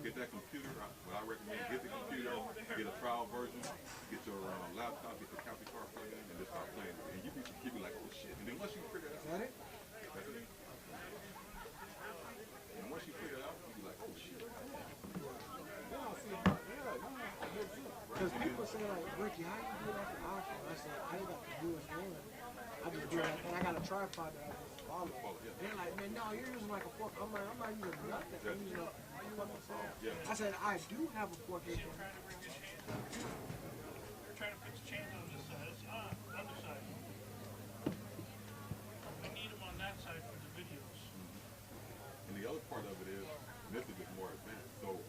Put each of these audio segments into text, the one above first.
get that computer. What I recommend, get the computer, get a trial version, get your laptop, get the copy card plugged in, and just start playing with it. And you be like, oh shit. And then once you figure it out, is that it? That's it. And once you figure it out, you be like, oh shit. Because people say like, Ricky, how you do that for iPhone? I said, I ain't got the newest one. I just do that, and I got a tripod that I just follow. They're like, man, no, you're using like a fork. I'm like, I'm not using nothing. I'm using a fucking phone. I said, I do have a fork. Trying to put the chains on this side. It's on the other side. We need them on that side for the videos. And the other part of it is, this is just more advanced. So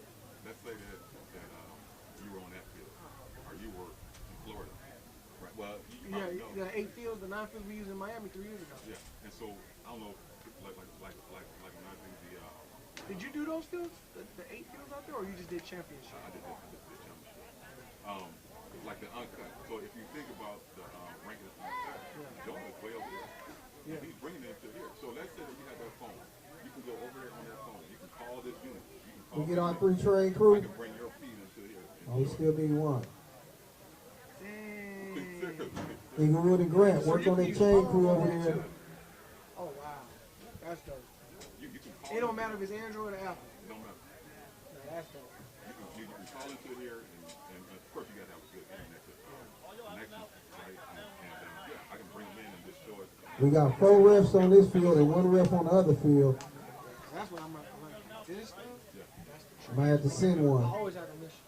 let's say that you were on that field, or you were in Florida. Right. Well, you know. The 8 fields, the 9 fields we used in Miami 3 years ago. Yeah. And so I don't know, like when I do the. Did you do those fields, the 8 fields out there, or you just did championship? I did championship. Like the uncut. So if you think about the ranking of uncut, Jordan is way over there. Yeah. He's bringing it to here. So let's say that you have that phone. You can go over there on that phone. You can call this unit. We get our 3 train crew. I can bring your feed into here. Oh, we still need one. Dang. Inglewood and Grant, work on their chain crew over there. Oh, wow. That's dope. It don't matter if it's Android or Apple. It don't matter. No, that's dope. You can call into here, and of course you got to have a good internet connection, right? And I can bring them in and just show it. We got 4 refs on this field and 1 ref on the other field. That's what I'm like. This stuff? Yeah. That's the I might have to send one. I always have a mission.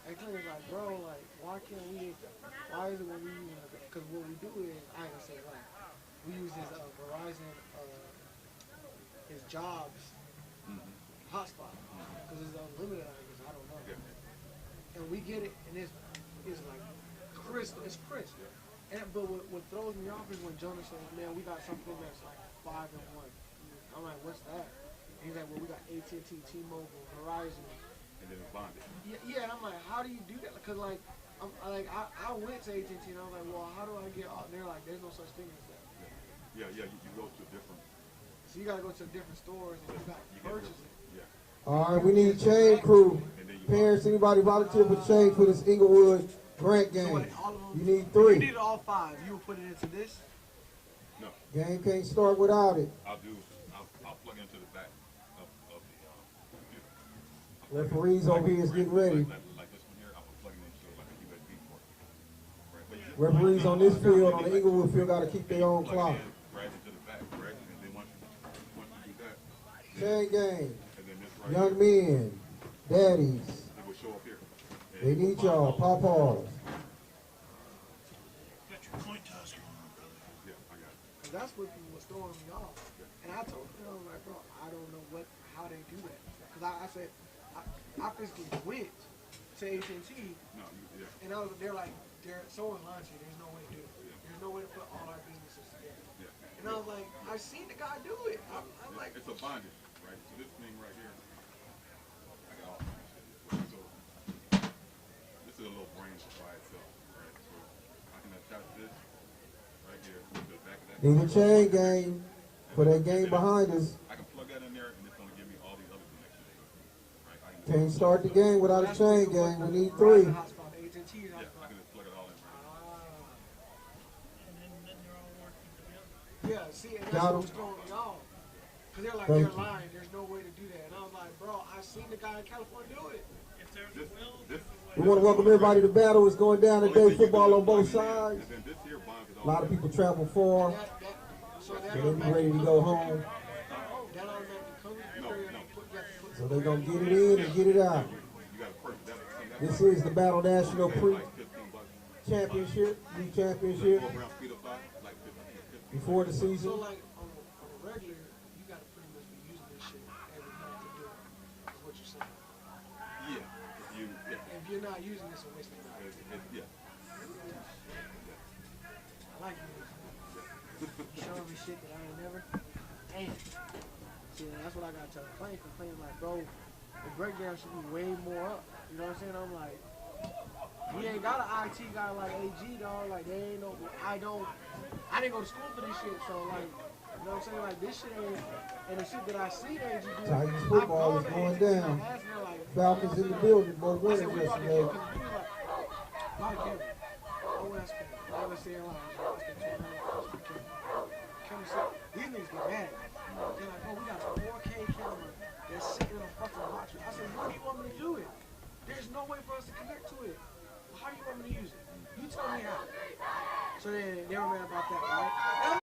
Actually, like, bro, like, why can't we, why is it when we use it? Because what we do is, I ain't gonna say why. We use his Verizon, his jobs hotspot. Because it's unlimited, I guess, I don't know. And we get it, and it's like crystal, it's crisp. But what throws me off is when Jonah says, man, we got something that's like 5 and 1. I'm like, what's that? And he's like, well, we got AT&T, T-Mobile, Verizon. And then it's bonded. Yeah, and I'm like, how do you do that? Because like, I went to AT&T and I was like, well, how do I get out? They're like, there's no such thing as that. Yeah, you go to different. So you gotta go to different stores and you got to purchase it. Yeah. All right, we need a chain crew. Parents, anybody volunteer for chain for this Inglewood Grant game? You need 3. You need all 5. You will put it into this? No. Game can't start without it. I'll plug into the back of the computer. Referees over here is getting ready. Like this one here, I'm plugging into like a USB port. Right. Referees on this field, on the Inglewood field, got to keep their own clock. Right into the back, right? And then once you do that, Chain game. and then this right Young here, men, daddies, it will show up here. they need y'all. Paw-paws. Got your point toss going on, brother. Yeah, I got it. Because that's what was throwing me off. And I told them, I was like, bro, I don't know how they do that. Because I said, I physically went to AT&T, and they're like, someone's launching. There's no way to do it. There's no way to put all our businesses together. Yeah. And I was like, I seen the guy do it. I'm like, It's a bondage, right? So this thing right here, I got all kinds of shit. So this is a little brain by itself, right? So I can attach this right here to the back of that. Need a chain game for that game behind us. I can plug that in there, and it's going to give me all these other connections. Right? Can't start the game without a chain game. We need 3. Yeah, I can just plug it all in right And then they're all working together. yeah, see, and that's what was throwing me off. Because they're like, they're lying. There's no way to do that. And I was like, bro, I seen the guy in California do it. If there's a will, there's a way. We want to welcome everybody to battle. It's going down today. Football on both sides. And then this here bonds it A all lot of together. people travel far, So so they be ready to go home. that automatically comes. So they're going to get it in and get it out. You got to purchase that. This is the Battle National Like Pre $15. Championship, League Championship, Go around speed of 5, like 15. before the season. So like on a regular, you got to pretty much be using this shit every month to do it. Is what you're saying. Yeah. If you're not using this, it's a waste of time. Yeah. I like you showing me shit that I ain't never. Damn. See, that's what I got to tell Clay. Complaining like, bro, the breakdown should be way more up. You know what I'm saying? I'm like, we ain't got an IT guy like AG, dog. Like, they ain't no. I didn't go to school for this shit, so like, you know what I'm saying? Like, this shit ain't. And the shit that I see AG do, Titans football is going down. They're like, Falcons in the building, boy, I winners said, we brought the yesterday. because we was like, Bobby Cameron. Oh, that's good. I was saying, Cameron said, these niggas get mad. They're like, oh, we got a 4K camera that's sitting in a fucking box. I said, how do you want me to do it? There's no way for us to connect to it. How do you want me to use it? You tell me how. So then they were mad about that, right?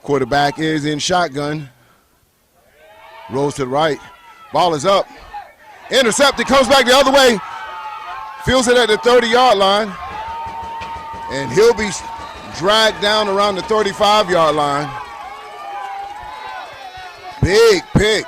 Quarterback is in shotgun. Rolls to the right. Ball is up. Intercepted, comes back the other way. Fields it at the 30-yard line. And he'll be dragged down around the 35-yard line. Big pick.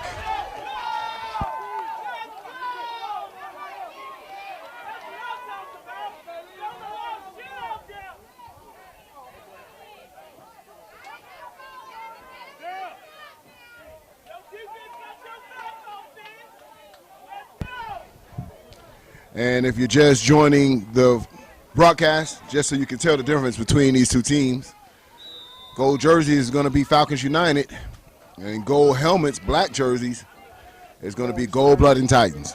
And if you're just joining the broadcast, just so you can tell the difference between these two teams, gold jersey is going to be Falcons United, and gold helmets, black jerseys, is going to be gold-blooded Titans.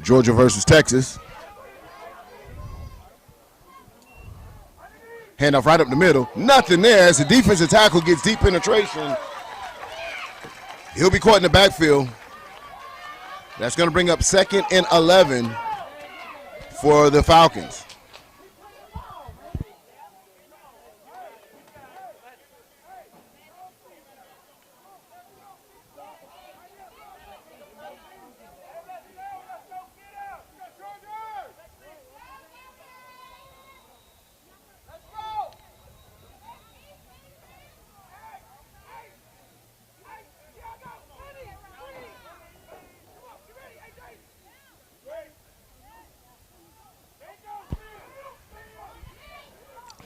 Georgia versus Texas. Handoff right up the middle. Nothing there as the defensive tackle gets deep penetration. He'll be caught in the backfield. That's going to bring up 2nd and 11 for the Falcons.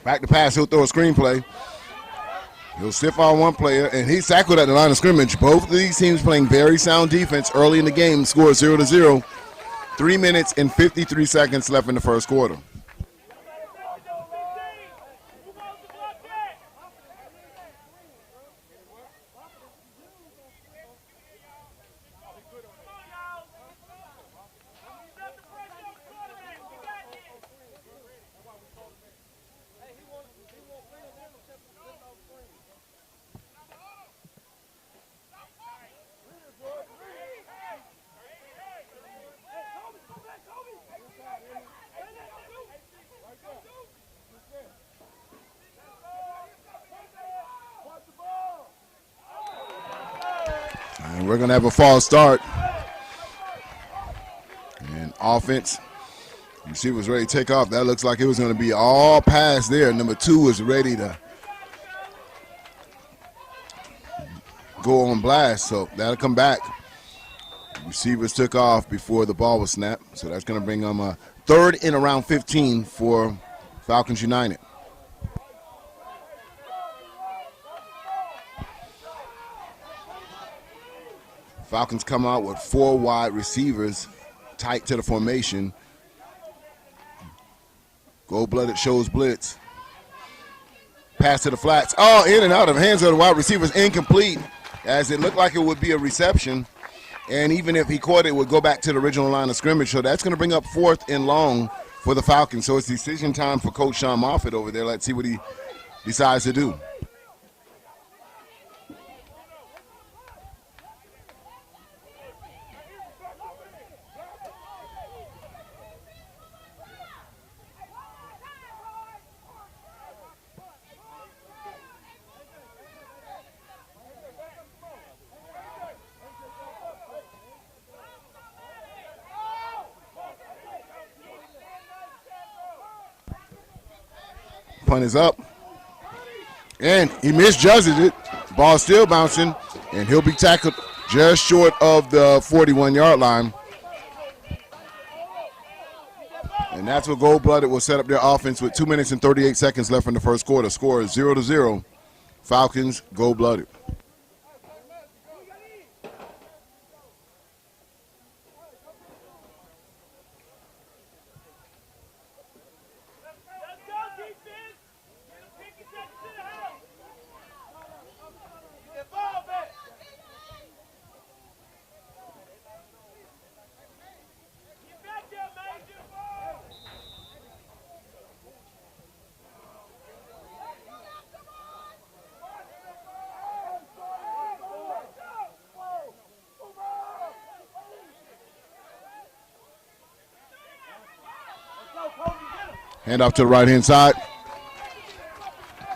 Back to pass, he'll throw a screenplay. He'll stiff on one player, and he's tackled at the line of scrimmage. Both of these teams playing very sound defense early in the game. Score 0-0. 3 minutes and 53 seconds left in the first quarter. And we're going to have a false start. And offense, receiver's ready to take off. That looks like it was going to be all pass there. Number 2 is ready to go on blast, so that'll come back. Receivers took off before the ball was snapped, so that's going to bring them a 3rd and around 15 for Falcons United. Falcons come out with 4 wide receivers tight to the formation. Gold-blooded shows blitz. Pass to the flats. Oh, in and out of hands of the wide receivers. Incomplete, as it looked like it would be a reception. And even if he caught it, it would go back to the original line of scrimmage. So that's going to bring up 4th and long for the Falcons. So it's decision time for Coach Sean Moffitt over there. Let's see what he decides to do. Punt is up, and he misjudges it. Ball still bouncing, and he'll be tackled just short of the 41-yard line. And that's what Gold-Blooded will set up their offense with 2 minutes and 38 seconds left in the first quarter. Score is 0-0. Falcons, Gold-Blooded. Hand off to the right-hand side.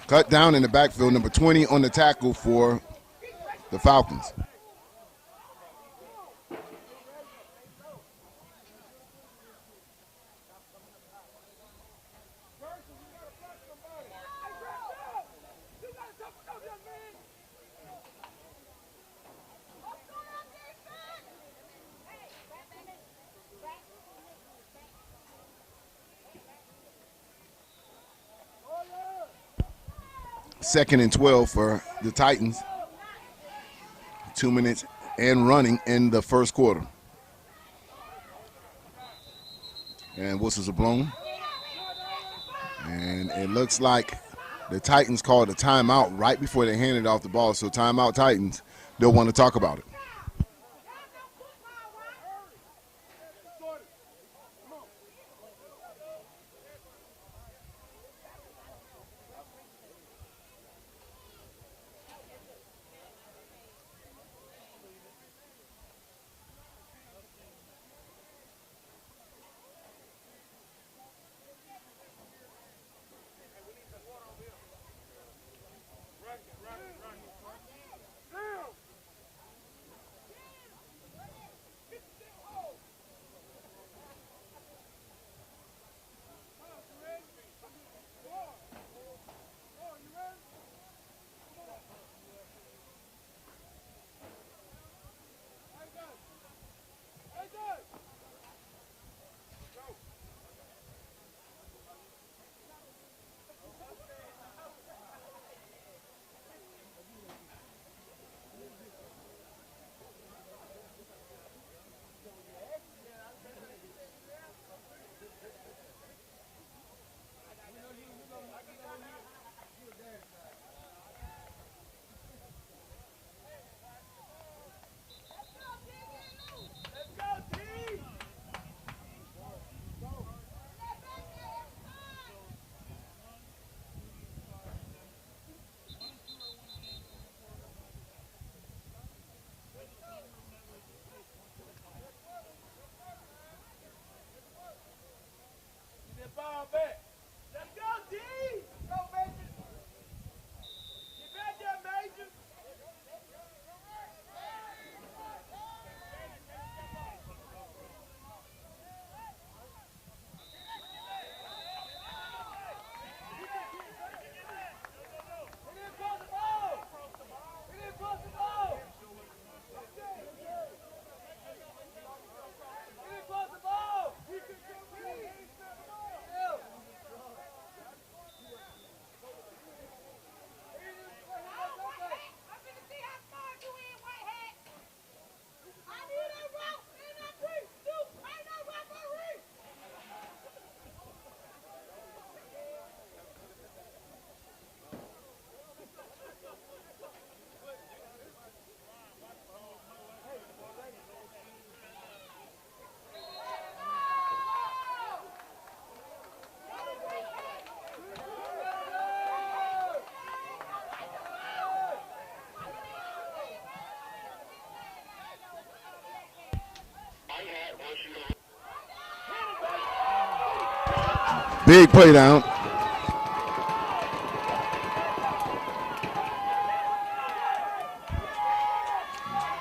Cut down in the backfield, number 20 on the tackle for the Falcons. Second and 12 for the Titans. 2 minutes and running in the first quarter. And whistles are blown. And it looks like the Titans called a timeout right before they handed off the ball. So timeout Titans, they'll want to talk about it. Big play down.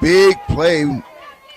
Big play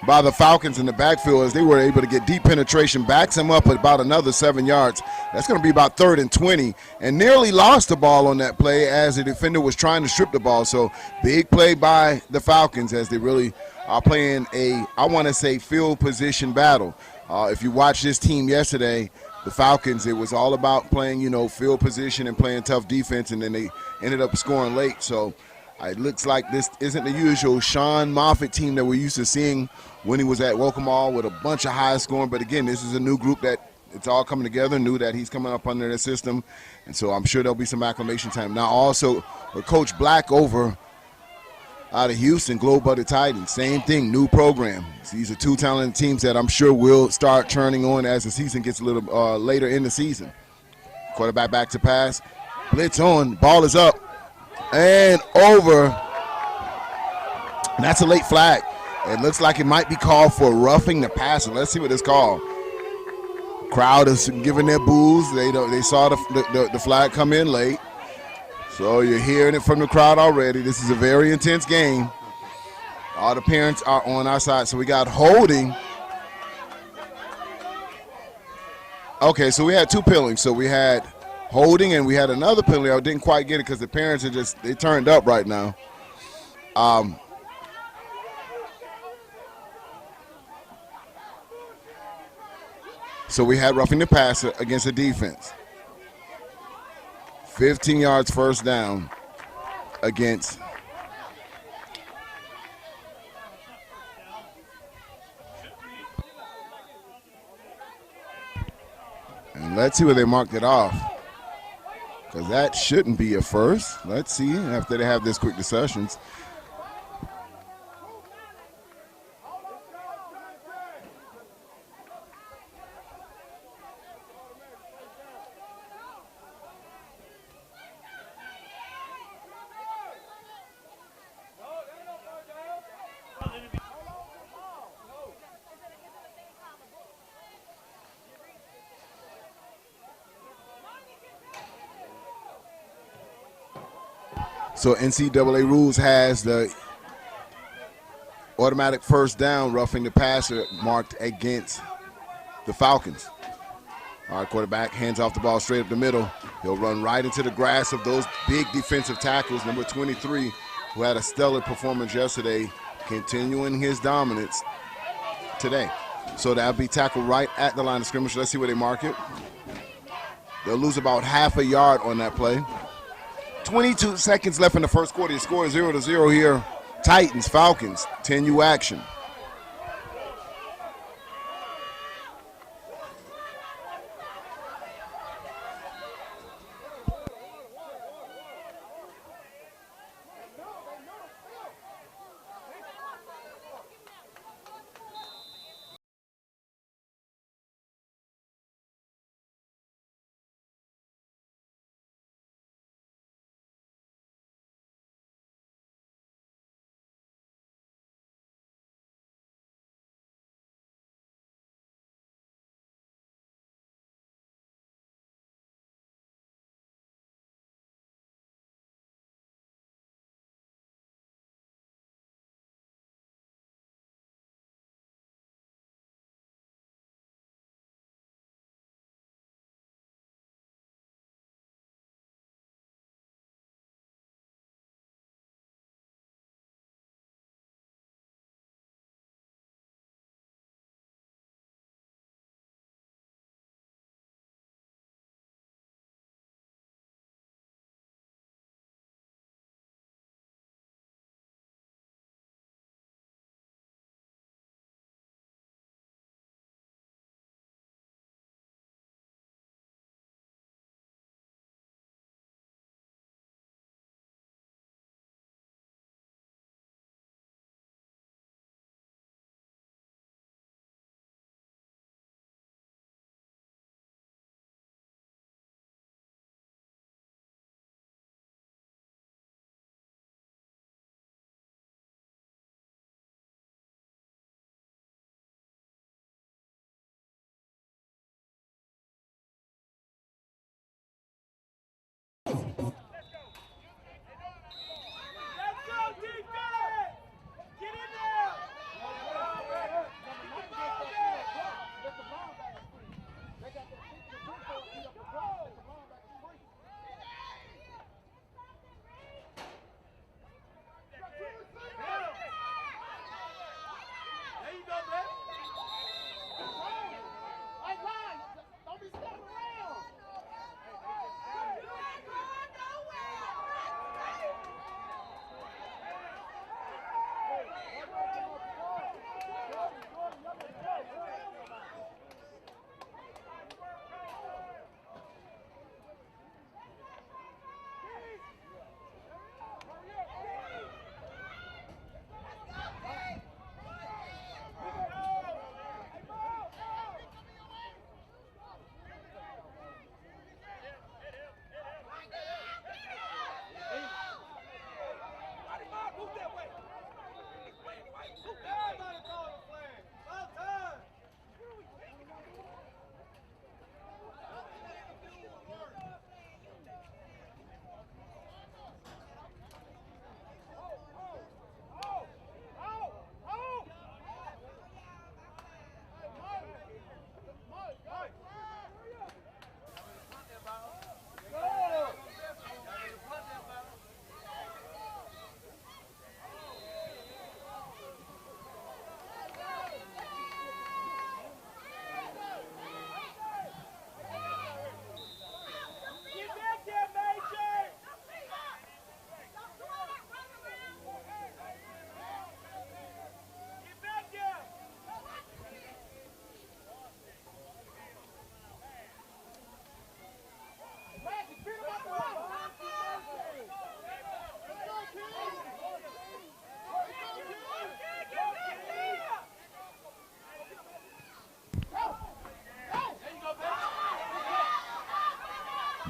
by the Falcons in the backfield as they were able to get deep penetration, backs him up at about another 7 yards. That's going to be about 3rd and 20, and nearly lost the ball on that play as the defender was trying to strip the ball. So big play by the Falcons as they really are playing a, I want to say, field position battle. If you watched this team yesterday, the Falcons, it was all about playing, field position and playing tough defense, and then they ended up scoring late. So it looks like this isn't the usual Sean Moffitt team that we're used to seeing when he was at Welcome All with a bunch of high scoring. But again, this is a new group that it's all coming together, knew that he's coming up under their system. And so I'm sure there'll be some acclimation time. Now also with Coach Black over out of Houston, Globe-Butter Titans, same thing, new program. These are two talented teams that I'm sure will start turning on as the season gets a little later in the season. Quarterback back to pass, blitz on, ball is up and over. And that's a late flag. It looks like it might be called for roughing the passer. Let's see what it's called. Crowd is giving their boos. They saw the flag come in late. So you're hearing it from the crowd already. This is a very intense game. All the parents are on our side. So we got holding. Okay, so we had two penalties. So we had holding and we had another penalty. I didn't quite get it because the parents are they turned up right now. So we had roughing the passer against the defense. 15 yards first down against. And let's see where they marked it off. Because that shouldn't be a first. Let's see after they have this quick discussions. So NCAA rules has the automatic first down roughing the passer marked against the Falcons. All right, quarterback hands off the ball straight up the middle. He'll run right into the grass of those big defensive tackles. Number 23, who had a stellar performance yesterday, continuing his dominance today. So that'll be tackled right at the line of scrimmage. Let's see where they mark it. They'll lose about half a yard on that play. 22 seconds left in the first quarter. The score is 0-0 here. Titans, Falcons, 10U action.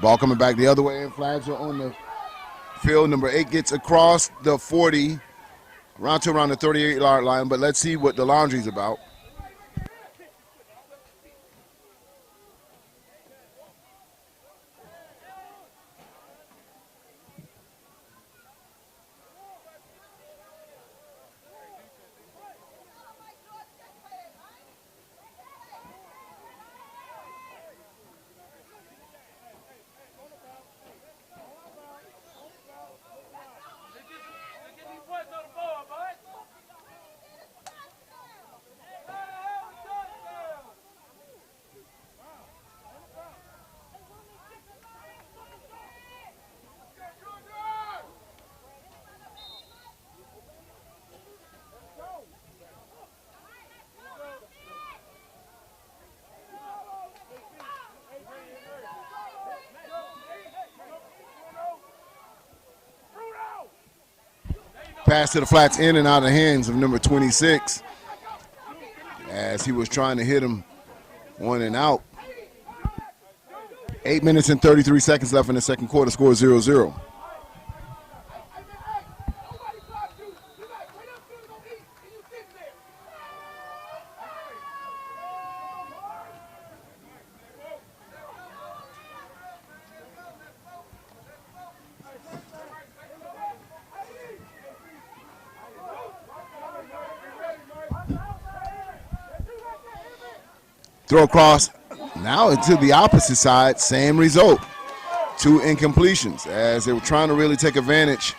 Ball coming back the other way, and flags are on the field. Number 8 gets across the 40, around the 38-yard line, but let's see what the laundry's about. Pass to the flats, in and out of the hands of number 26 as he was trying to hit him on and out. 8 minutes and 33 seconds left in the second quarter. Score 0-0. Throw across, now into the opposite side, same result. 2 incompletions as they were trying to really take advantage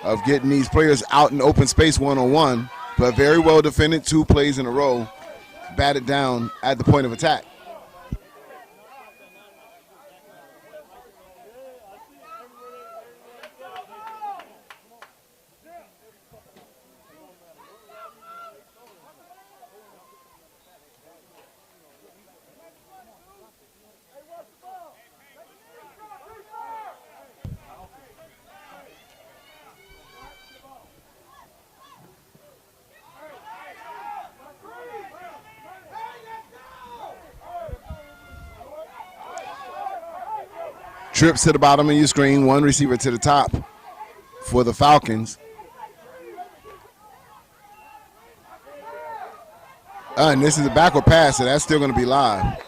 of getting these players out in open space one-on-one, but very well defended, 2 plays in a row, batted down at the point of attack. Trips to the bottom of your screen, 1 receiver to the top for the Falcons. And this is a backward pass, so that's still going to be live.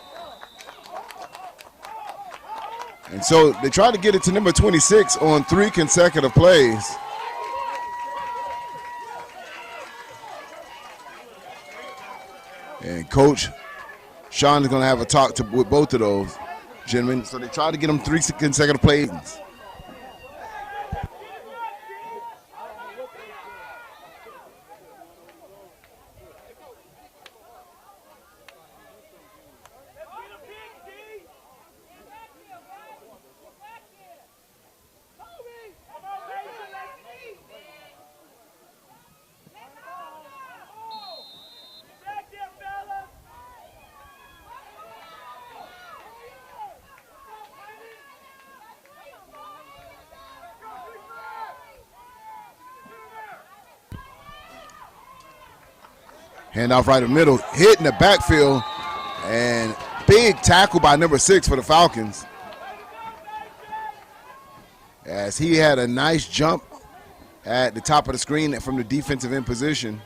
And so they tried to get it to number 26 on 3 consecutive plays. And Coach Sean is going to have a talk with both of those gentlemen. So they tried to get them 3 consecutive plays. Handoff right in the middle, hit in the backfield, and big tackle by number 6 for the Falcons. As he had a nice jump at the top of the screen from the defensive end position.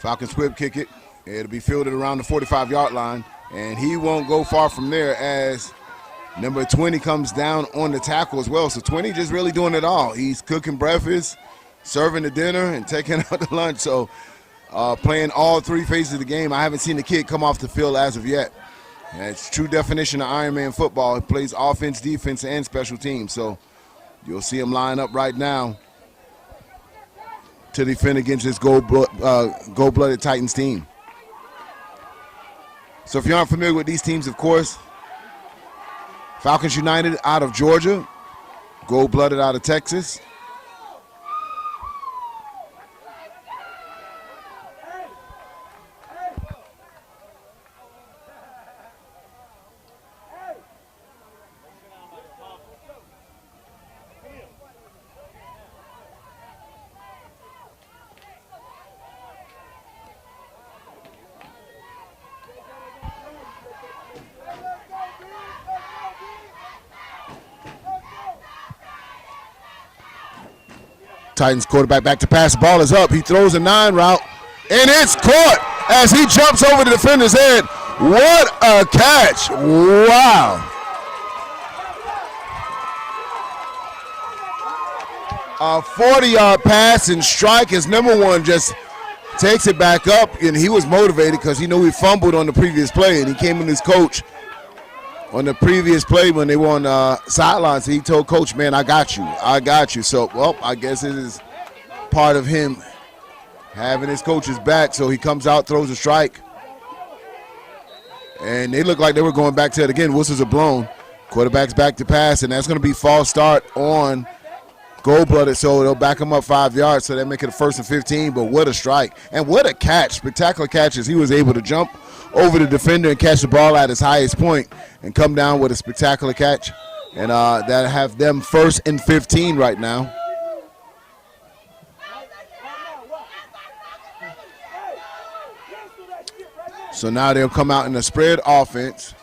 Falcons whip kick it. It'll be fielded around the 45-yard line, and he won't go far from there as number 20 comes down on the tackle as well. So 20 just really doing it all. He's cooking breakfast, serving the dinner, and taking out the lunch. So playing all three phases of the game. I haven't seen the kid come off the field as of yet. And it's true definition of Iron Man football. He plays offense, defense, and special teams. So you'll see him line up right now to defend against this gold-blooded Titans team. So if you aren't familiar with these teams, of course, Falcons United out of Georgia, gold-blooded out of Texas. Titans quarterback back to pass. The ball is up. He throws a 9 route, and it's caught as he jumps over the defender's head. What a catch. Wow. A 40-yard pass and strike. His number one just takes it back up, and he was motivated because he knew he fumbled on the previous play, and he came in his coach on the previous play when they were on the sidelines. He told Coach, man, I got you. I got you. So, well, I guess it is part of him having his coach's back. So he comes out, throws a strike. And they look like they were going back to it again. Whistles are blown. Quarterback's back to pass, and that's going to be false start on gold-blooded. So they'll back him up 5 yards, so they make it a 1st and 15. But what a strike. And what a catch. Spectacular catches. He was able to jump over the defender and catch the ball at his highest point and come down with a spectacular catch. And that have them 1st and 15 right now. So now they'll come out in a spread offense.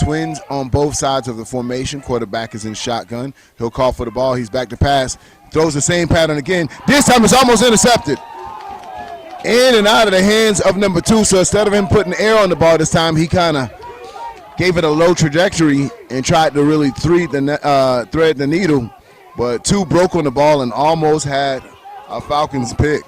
Twins on both sides of the formation. Quarterback is in shotgun. He'll call for the ball. He's back to pass. Throws the same pattern again. This time it's almost intercepted. In and out of the hands of number 2. So instead of him putting air on the ball this time, he kind of gave it a low trajectory and tried to really thread the needle. But 2 broke on the ball and almost had a Falcons pick.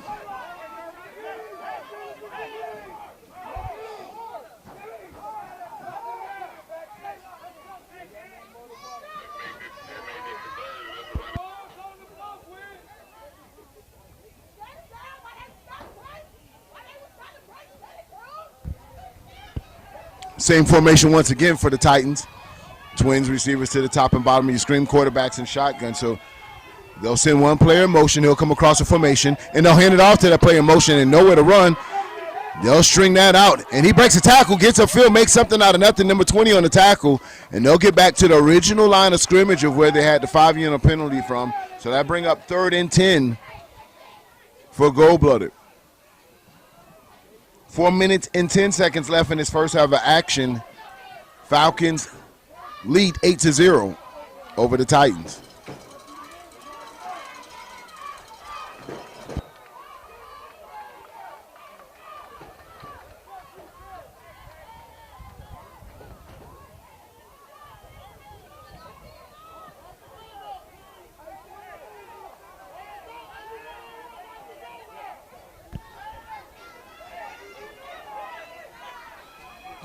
Same formation once again for the Titans. Twins receivers to the top and bottom of your screen, quarterbacks in shotgun. So they'll send one player in motion. He'll come across the formation, and they'll hand it off to that player in motion and nowhere to run. They'll string that out, and he breaks a tackle, gets upfield, makes something out of nothing. Number 20 on the tackle, and they'll get back to the original line of scrimmage of where they had the 5-unit penalty from. So that bring up 3rd and 10 for gold-blooded. 4 minutes and 10 seconds left in this first half of action. Falcons lead 8-0 over the Titans.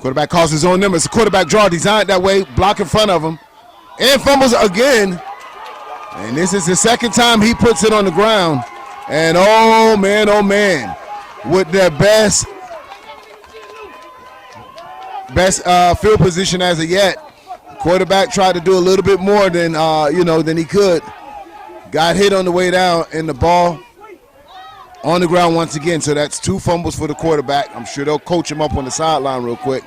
Quarterback calls his own number. It's a quarterback draw designed that way, block in front of him, and fumbles again. And this is the second time he puts it on the ground. And oh man, with their best field position as of yet, quarterback tried to do a little bit more than than he could. Got hit on the way down, and the ball on the ground once again. So that's 2 fumbles for the quarterback. I'm sure they'll coach him up on the sideline real quick.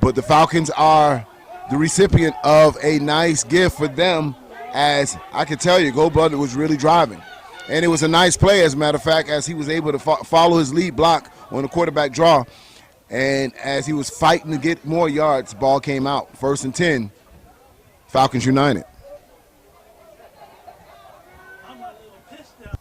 But the Falcons are the recipient of a nice gift for them, as I can tell you, gold-blooded was really driving. And it was a nice play, as a matter of fact, as he was able to follow his lead block on the quarterback draw. And as he was fighting to get more yards, ball came out. 1st and 10, Falcons United. I'm a little pissed now.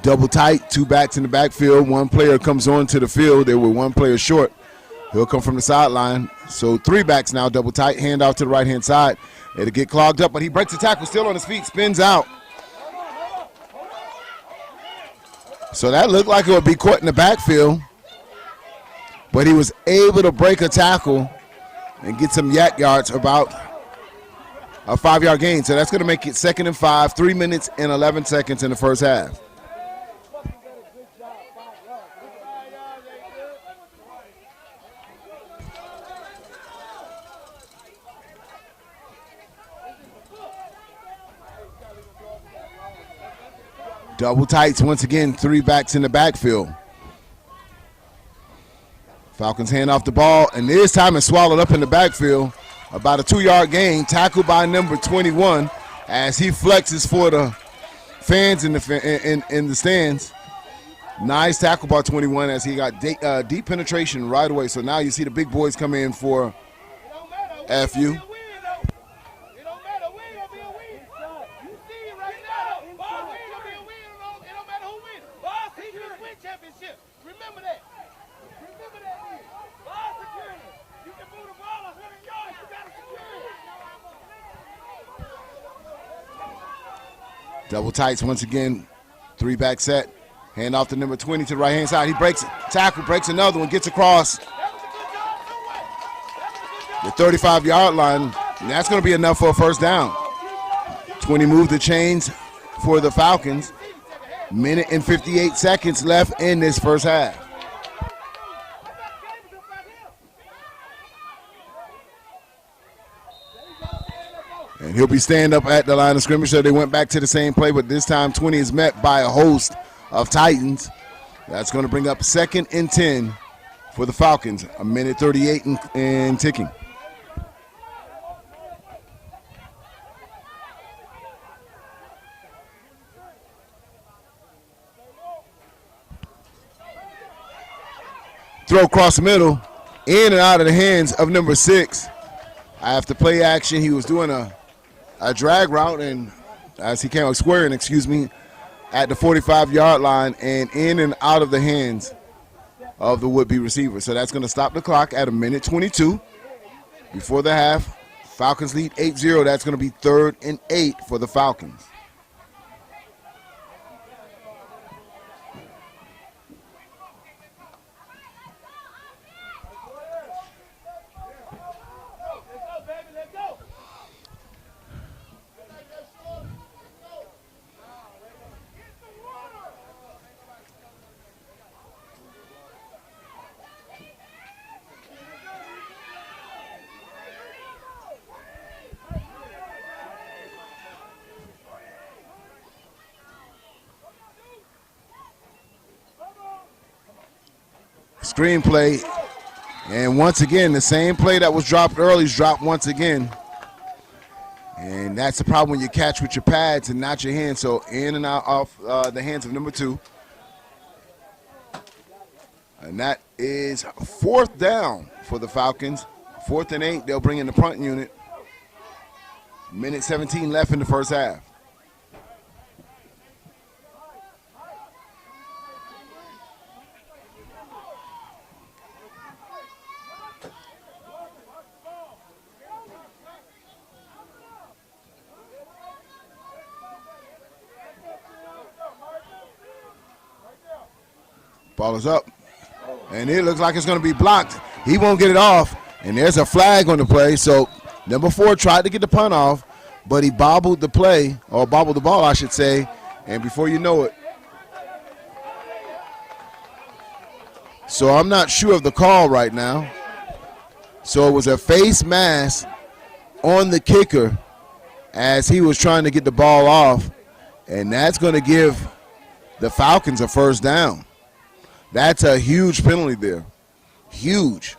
Double tight, 2 backs in the backfield. One player comes onto the field. They were 1 player short. He'll come from the sideline. So 3 backs now, double tight. Hand off to the right-hand side. It'll get clogged up, but he breaks the tackle, still on his feet, spins out. So that looked like it would be caught in the backfield, but he was able to break a tackle and get some yak yards, about a 5-yard gain. So that's going to make it 2nd and 5, 3 minutes and 11 seconds in the first half. Double tights once again, 3 backs in the backfield. Falcons hand off the ball, and this time it's swallowed up in the backfield. About a 2-yard gain, tackled by number 21 as he flexes for the fans in the stands. Nice tackle by 21 as he got deep penetration right away. So now you see the big boys come in for FU. Double tights once again, 3-back set. Hand off to number 20 to the right-hand side. He breaks it, tackle, breaks another one, gets across the 35-yard line. And that's going to be enough for a first down. 20 moved the chains for the Falcons. Minute and 58 seconds left in this first half. And he'll be stand up at the line of scrimmage. So they went back to the same play, but this time 20 is met by a host of Titans. That's going to bring up 2nd and 10 for the Falcons. A minute 38 and ticking. Throw across the middle, in and out of the hands of number 6. After play action, he was doing a drag route, and as he came up squaring, at the 45-yard line, and in and out of the hands of the would-be receiver. So that's going to stop the clock at a minute 22 before the half. Falcons lead 8-0. That's going to be 3rd and 8 for the Falcons. Screenplay, and once again the same play that was dropped early is dropped once again, and that's the problem when you catch with your pads and not your hands. So in and out off the hands of number 2, and that is 4th down for the Falcons. 4th and 8. They'll bring in the punt unit. Minute 17 left in the first half. Ball is up, and it looks like it's going to be blocked. He won't get it off, and there's a flag on the play. So number 4 tried to get the punt off, but he bobbled the play, or bobbled the ball, I should say, and before you know it. So I'm not sure of the call right now. So it was a face mask on the kicker as he was trying to get the ball off, and that's going to give the Falcons a first down. That's a huge penalty there. Huge.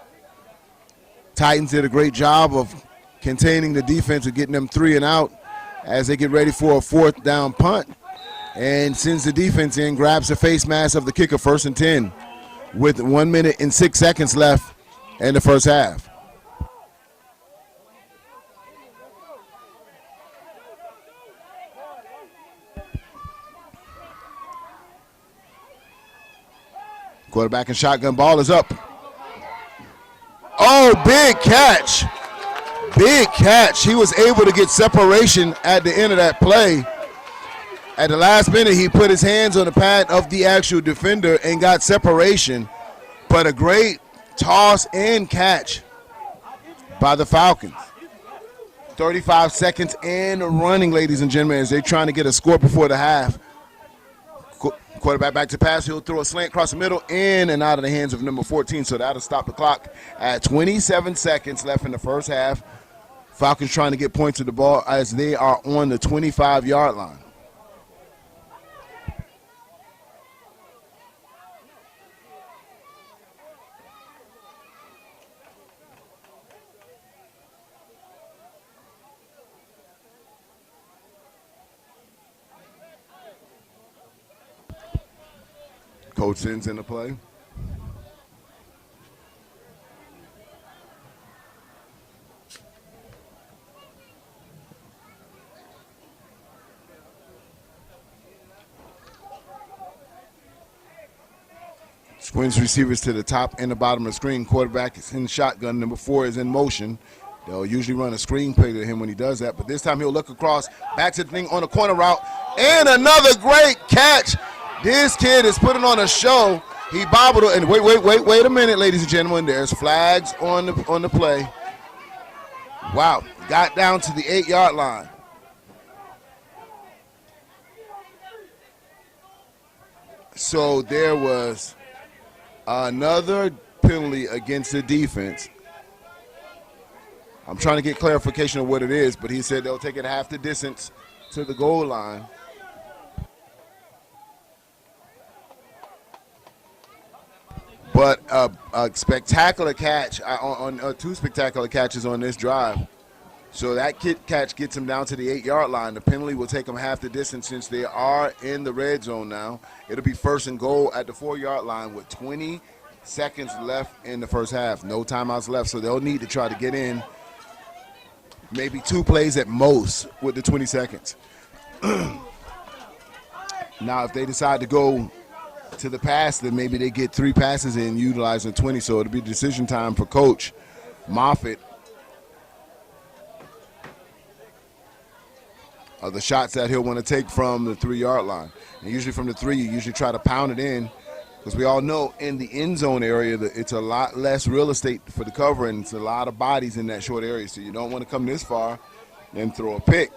Titans did a great job of containing the defense and getting them 3 and out as they get ready for a 4th down punt. And sends the defense in, grabs the face mask of the kicker, 1st and 10, with 1 minute and 6 seconds left in the first half. Quarterback and shotgun, ball is up. Oh, big catch. Big catch. He was able to get separation at the end of that play. At the last minute, he put his hands on the pad of the actual defender and got separation. But a great toss and catch by the Falcons. 35 seconds and running, ladies and gentlemen, as they're trying to get a score before the half. Quarterback back to pass. He'll throw a slant across the middle, in and out of the hands of number 14. So that'll stop the clock at 27 seconds left in the first half. Falcons trying to get points to the ball as they are on the 25-yard line. Coach sends in the play. Swings receivers to the top and the bottom of the screen. Quarterback is in shotgun. Number 4 is in motion. They'll usually run a screen play to him when he does that, but this time he'll look across, back to the thing on the corner route, and another great catch. This kid is putting on a show. He bobbled it, and wait a minute, ladies and gentlemen. There's flags on the play. Wow, got down to the 8-yard line. So there was another penalty against the defense. I'm trying to get clarification of what it is, but he said they'll take it half the distance to the goal line. But a spectacular catch on 2 spectacular catches on this drive. So that catch gets him down to the 8-yard line. The penalty will take them half the distance since they are in the red zone now. It'll be 1st and goal at the 4-yard line with 20 seconds left in the first half. No timeouts left, so they'll need to try to get in maybe 2 plays at most with the 20 seconds. Now, if they decide to go to the pass, then maybe they get 3 passes in utilizing 20, so it'll be decision time for Coach Moffitt. The shots that he'll want to take from the 3-yard line. And usually from the 3, you usually try to pound it in, because we all know in the end zone area that it's a lot less real estate for the cover, and it's a lot of bodies in that short area, so you don't want to come this far and throw a pick.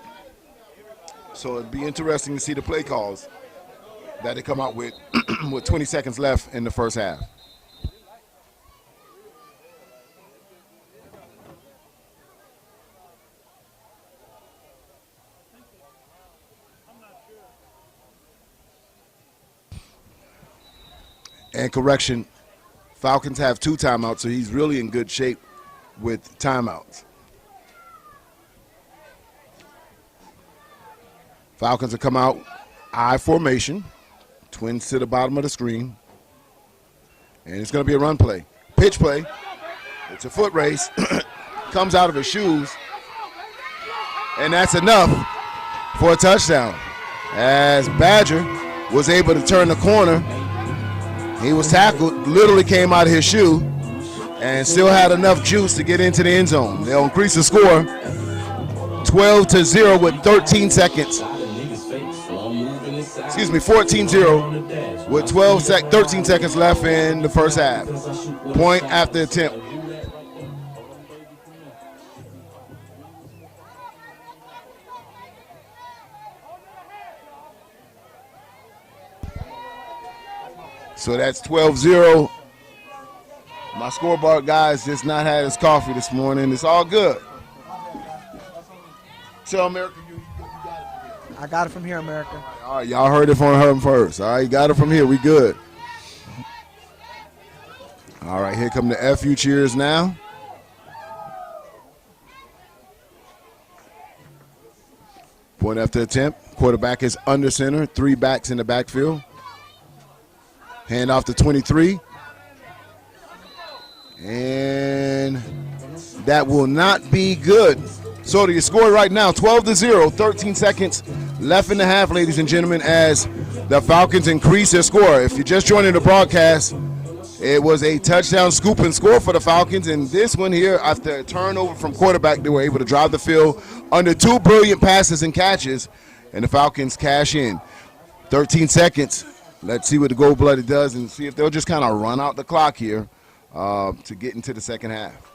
So it'd be interesting to see the play calls that they come out with with 20 seconds left in the first half. And correction, Falcons have 2 timeouts, so he's really in good shape with timeouts. Falcons will come out I formation, twins to the bottom of the screen, and it's going to be a run play. Pitch play. It's a foot race. Comes out of his shoes, and that's enough for a touchdown. As Badger was able to turn the corner, he was tackled, literally came out of his shoe, and still had enough juice to get into the end zone. They'll increase the score 12-0 with 13 seconds. 14-0 with 13 seconds left in the first half. Point after attempt. So that's 12-0. My scoreboard guy's just not had his coffee this morning. It's all good. Tell America you got it. I got it from here, America. All right, y'all heard it from her first. All right, you got it from here. We good. All right, here come the FU cheers now. Point after attempt. Quarterback is under center. 3 backs in the backfield. Hand off to 23. And that will not be good. So the score right now, 12-0, 13 seconds left in the half, ladies and gentlemen, as the Falcons increase their score. If you're just joining the broadcast, It was a touchdown scoop and score for the Falcons, and this one here, after a turnover from quarterback, they were able to drive the field under 2 brilliant passes and catches, and the Falcons cash in. 13 seconds. Let's see what the gold-blooded does and see if they'll just kind of run out the clock here to get into the second half.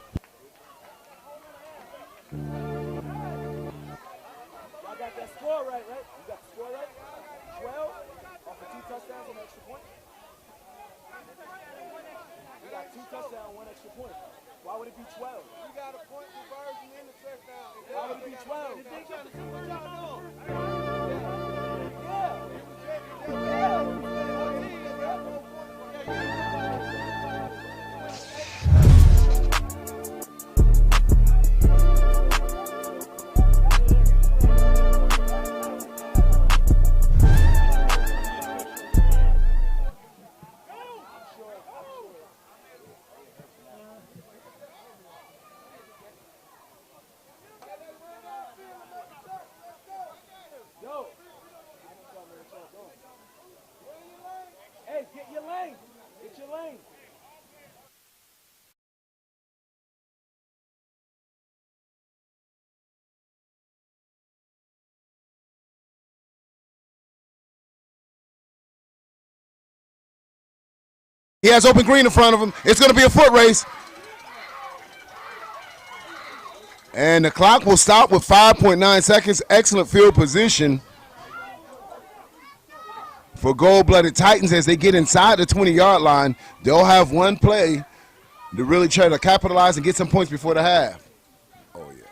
Y'all got that score right? You got the score right? 12 off of 2 touchdowns and an extra point. We got 2 touchdowns, 1 extra point. Why would it be 12? You got a point conversion in the touchdown. Why would it be 12? They trying to see what y'all doing. Hey, get your lane. Get your lane. He has open green in front of him. It's going to be a foot race. And the clock will stop with 5.9 seconds. Excellent field position for gold-blooded Titans as they get inside the 20-yard line. They'll have one play to really try to capitalize and get some points before the half. Oh, yeah.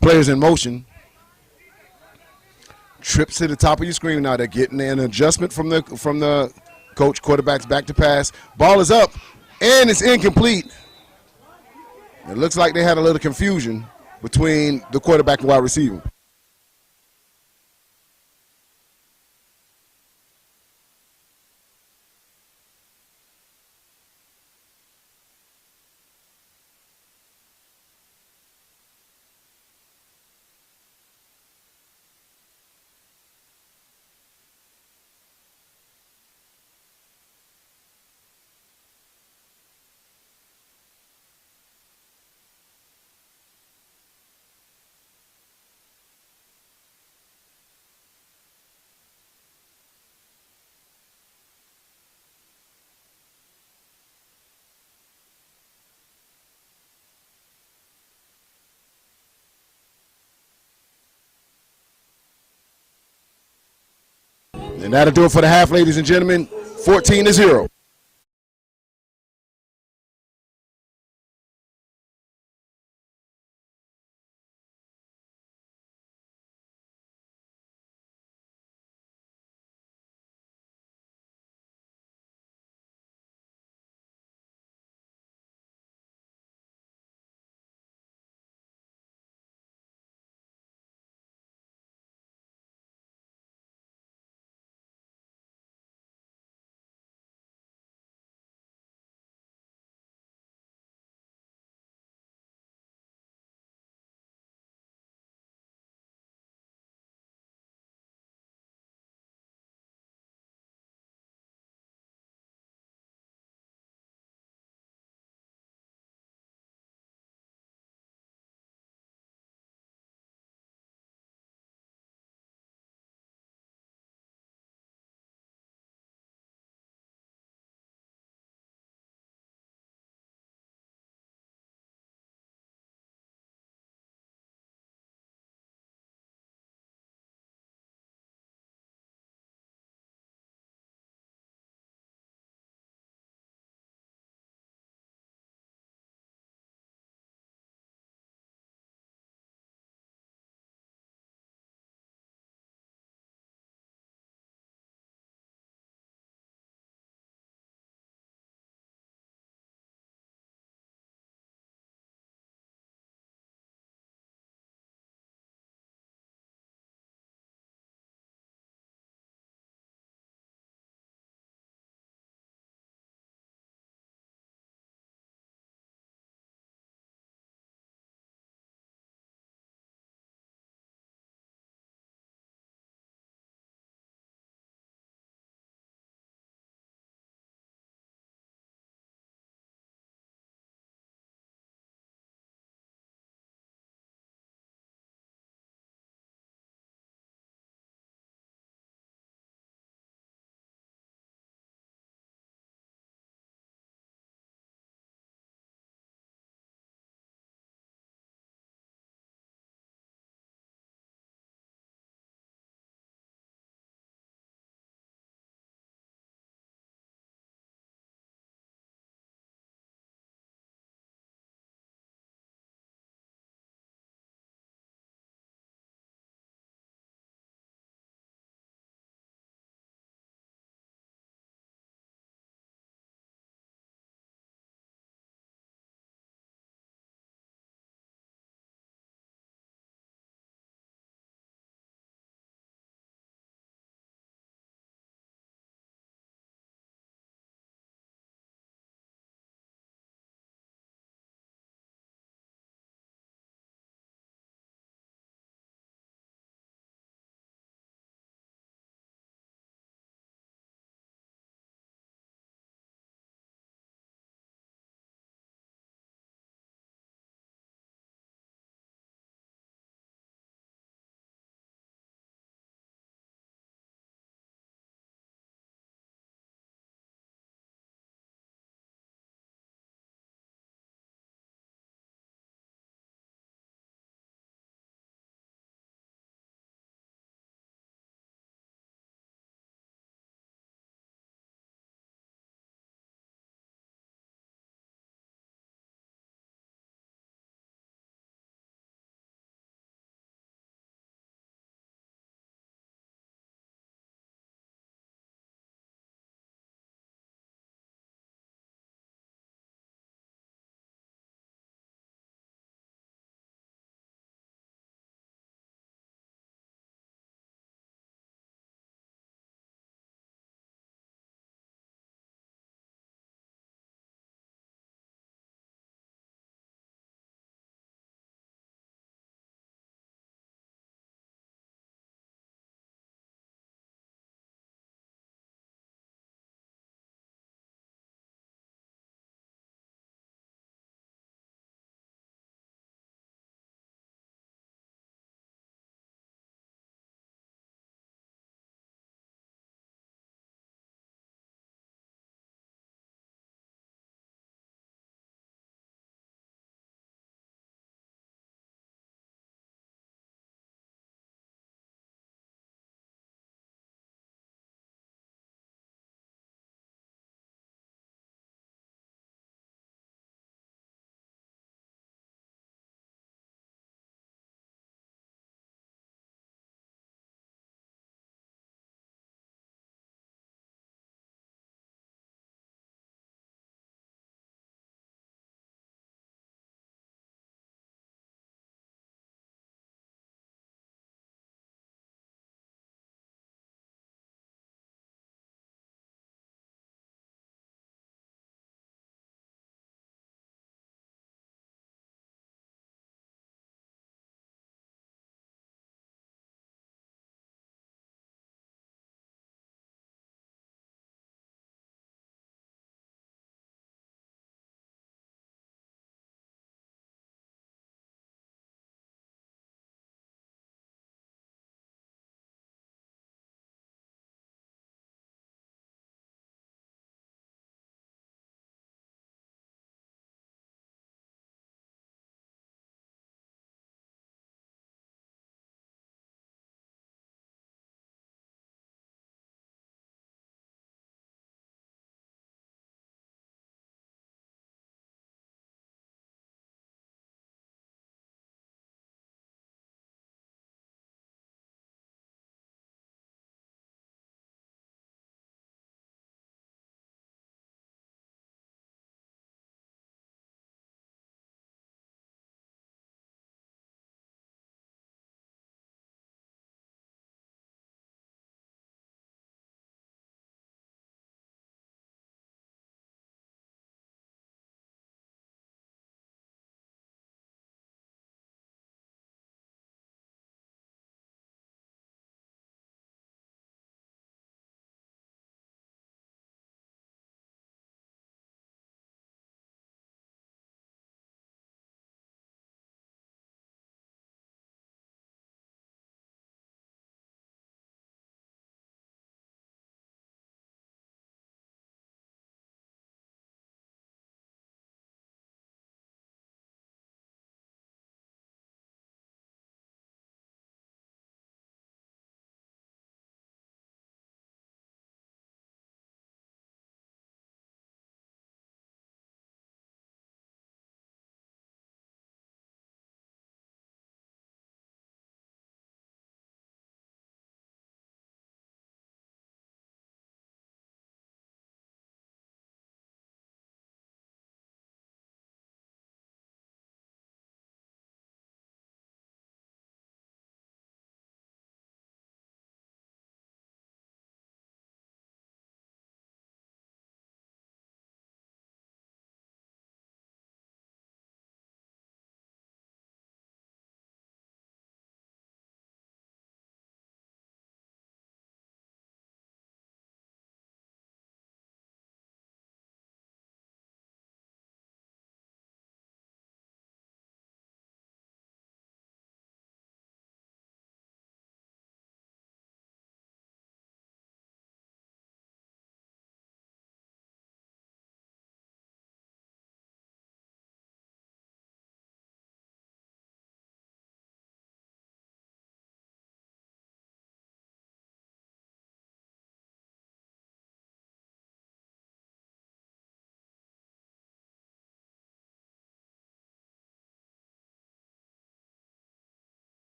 Players in motion. Trips to the top of your screen now. They're getting an adjustment from the coach. Quarterback's back to pass. Ball is up, and it's incomplete. It looks like they had a little confusion between the quarterback and wide receiver. And that'll do it for the half, ladies and gentlemen. 14-0.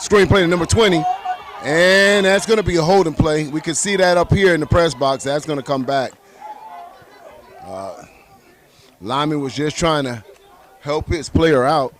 Screen play to number 20. And that's going to be a holding play. We can see that up here in the press box. That's going to come back. Lyman was just trying to help his player out.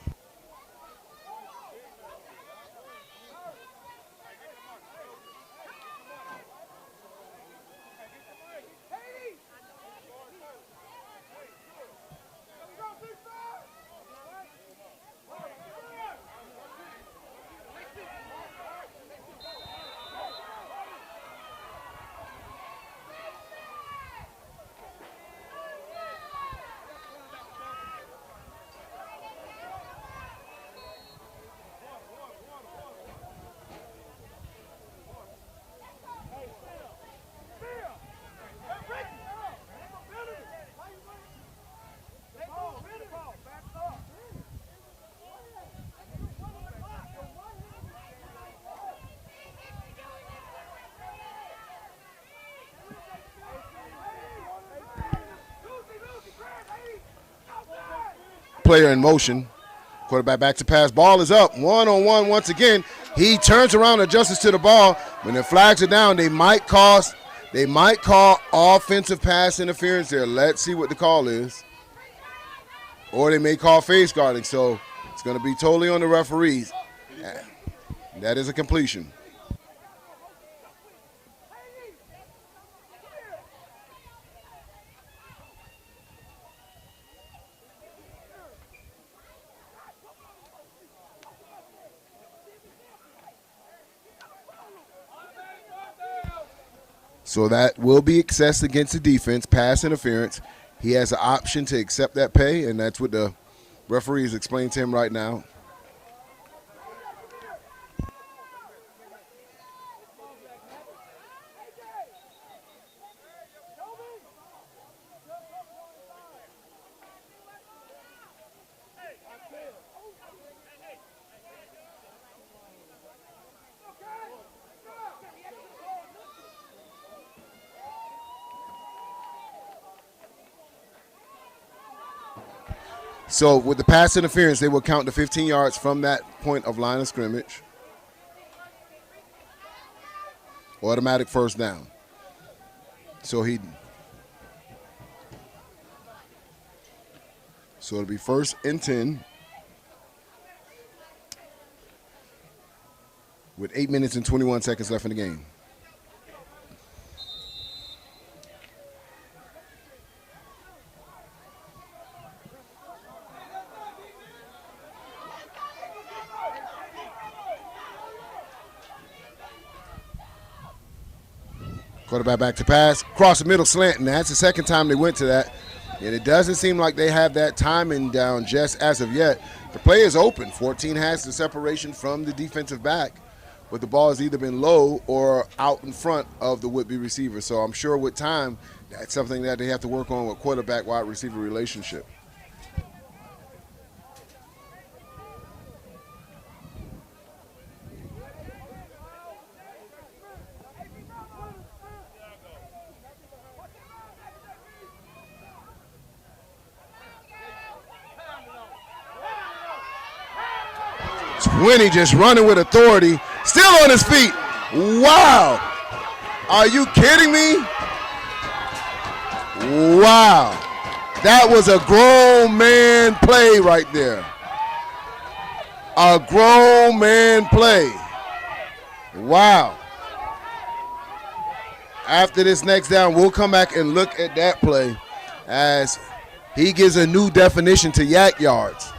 Player in motion. Quarterback back to pass. Ball is up. 1-on-1 once again. He turns around, adjusts to the ball. When the flags are down, they might call offensive pass interference there. Let's see what the call is. Or they may call face guarding. So it's going to be totally on the referees. That is a completion. So that will be assessed against the defense, pass interference. He has an option to accept that pay, and that's what the referee is explaining to him right now. So with the pass interference, they will count the 15 yards from that point of line of scrimmage. Automatic first down. So it'll be 1st and 10 with 8 minutes and 21 seconds left in the game. Quarterback back to pass, cross the middle slant, and that's the second time they went to that. And it doesn't seem like they have that timing down just as of yet. The play is open. 14 has the separation from the defensive back, but the ball has either been low or out in front of the would-be receiver. So I'm sure with time, that's something that they have to work on with quarterback-wide receiver relationship. Winnie just running with authority, still on his feet. Wow. Are you kidding me? Wow. That was a grown man play right there. A grown man play. Wow. After this next down, we'll come back and look at that play as he gives a new definition to yak yards.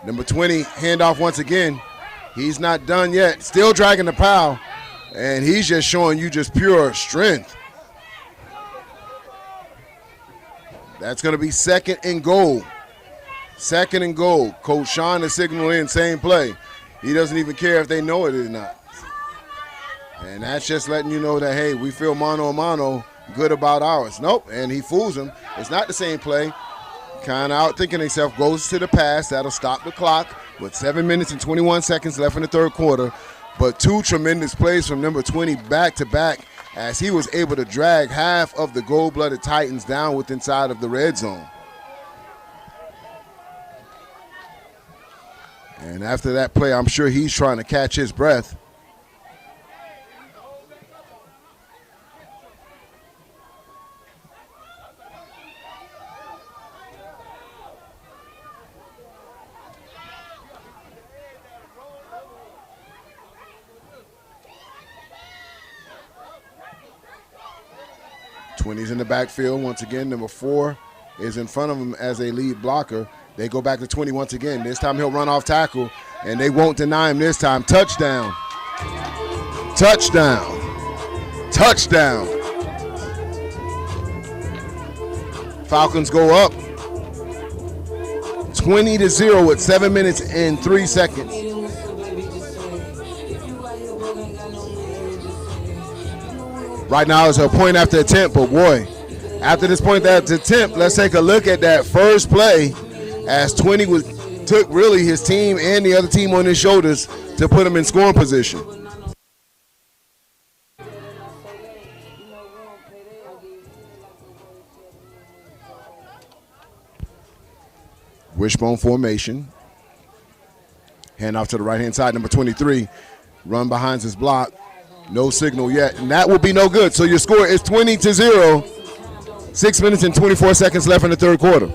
Number 20, handoff once again. He's not done yet. Still dragging the pile. And he's just showing you just pure strength. That's going to be 2nd and goal. 2nd and goal. Coach Sean is signaling same play. He doesn't even care if they know it or not. And that's just letting you know that, hey, we feel mano a mano good about ours. Nope, and he fools him. It's not the same play. Kind of out thinking himself, goes to the pass. That'll stop the clock with 7 minutes and 21 seconds left in the third quarter. But 2 tremendous plays from number 20 back to back as he was able to drag half of the gold-blooded Titans down with inside of the red zone. And after that play, I'm sure he's trying to catch his breath. He's in the backfield once again. Number 4 is in front of him as a lead blocker. They go back to 20 once again. This time he'll run off tackle, and they won't deny him this time. Touchdown. Touchdown. Touchdown. Falcons go up 20-0 with 7 minutes and 3 seconds. Right now it's a point after attempt, but boy, after this point after attempt, let's take a look at that first play as 20 took really his team and the other team on his shoulders to put him in scoring position. Wishbone formation. Hand off to the right-hand side, number 23. Run behind his block. No signal yet, and that will be no good. So your score is 20-0. 6 minutes and 24 seconds left in the third quarter.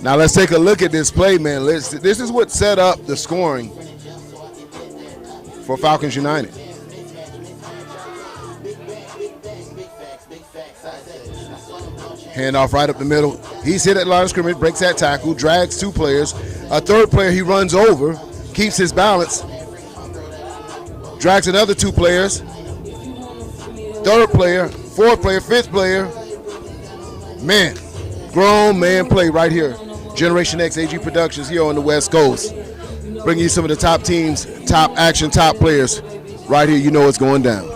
Now let's take a look at this play, man. This is what set up the scoring for Falcons United. Handoff right up the middle. He's hit at the line of scrimmage, breaks that tackle, drags 2 players. A third player he runs over, keeps his balance, drags another 2 players. Third player, fourth player, fifth player. Man, grown man play right here. Generation X AG Productions here on the West Coast. Bringing you some of the top teams, top action, top players. Right here, you know what's going down.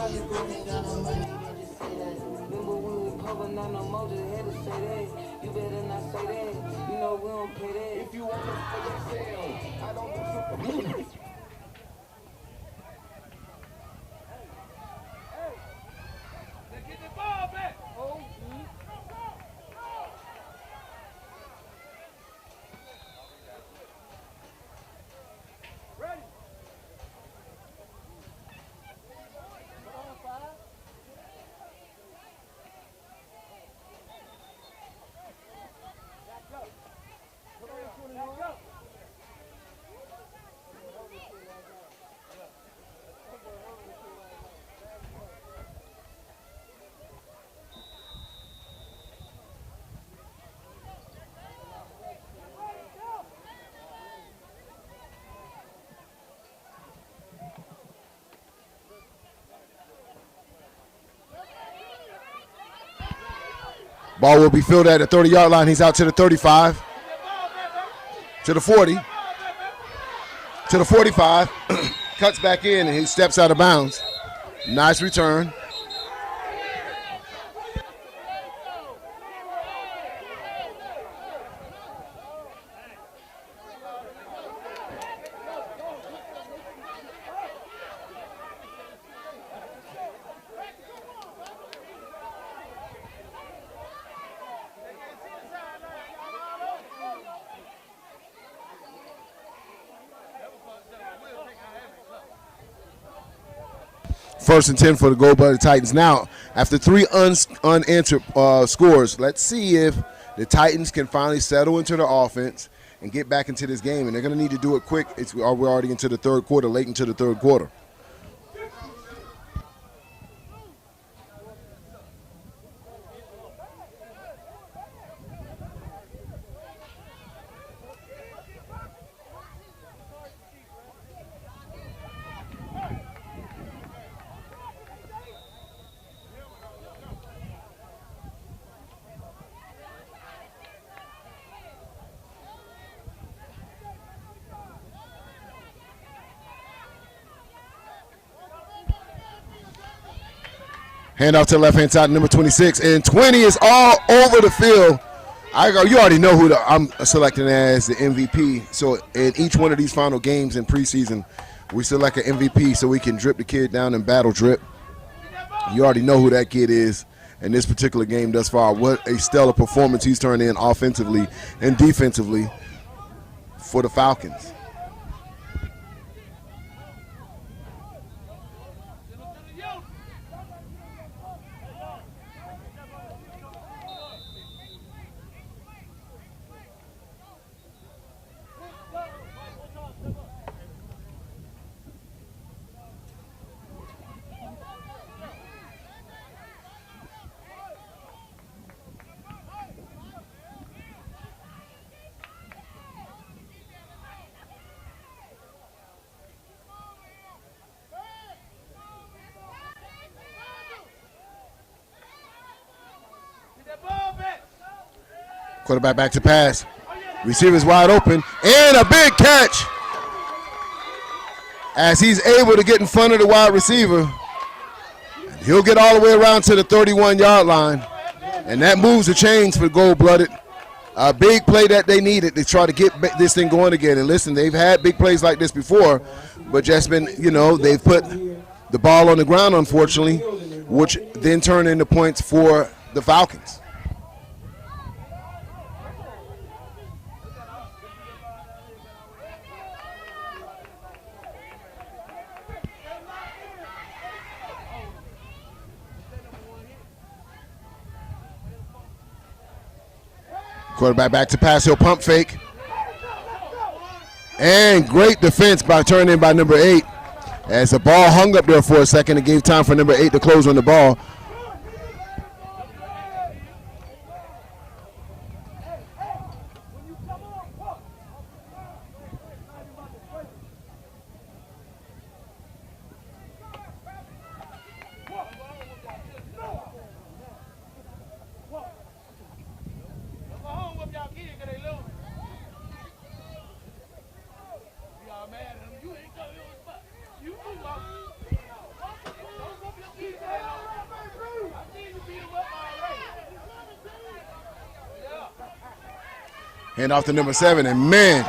Ball will be fielded at the 30-yard line. He's out to the 35, to the 40, to the 45. Cuts back in, and he steps out of bounds. Nice return. First and 10 for the Gold-Blooded Titans. Now, after 3 unanswered scores, let's see if the Titans can finally settle into their offense and get back into this game. And they're going to need to do it quick. We're already into the third quarter, late into the third quarter. Handoff to the left-hand side, number 26, and 20 is all over the field. You already know who I'm selecting as the MVP. So in each one of these final games in preseason, we select an MVP so we can drip the kid down in battle drip. You already know who that kid is. in this particular game thus far. What a stellar performance he's turned in offensively and defensively for the Falcons. Quarterback back to pass. Receiver's wide open. And a big catch. As he's able to get in front of the wide receiver. He'll get all the way around to the 31-yard line. And that moves the chains for gold-blooded. A big play that they needed to try to get this thing going again. And listen, they've had big plays like this before, but just been, they've put the ball on the ground, unfortunately, which then turned into points for the Falcons. Quarterback back to pass, he'll pump fake. And great defense turned in by number 8. As the ball hung up there for a second, it gave time for number 8 to close on the ball. Hand off to number 7, and man,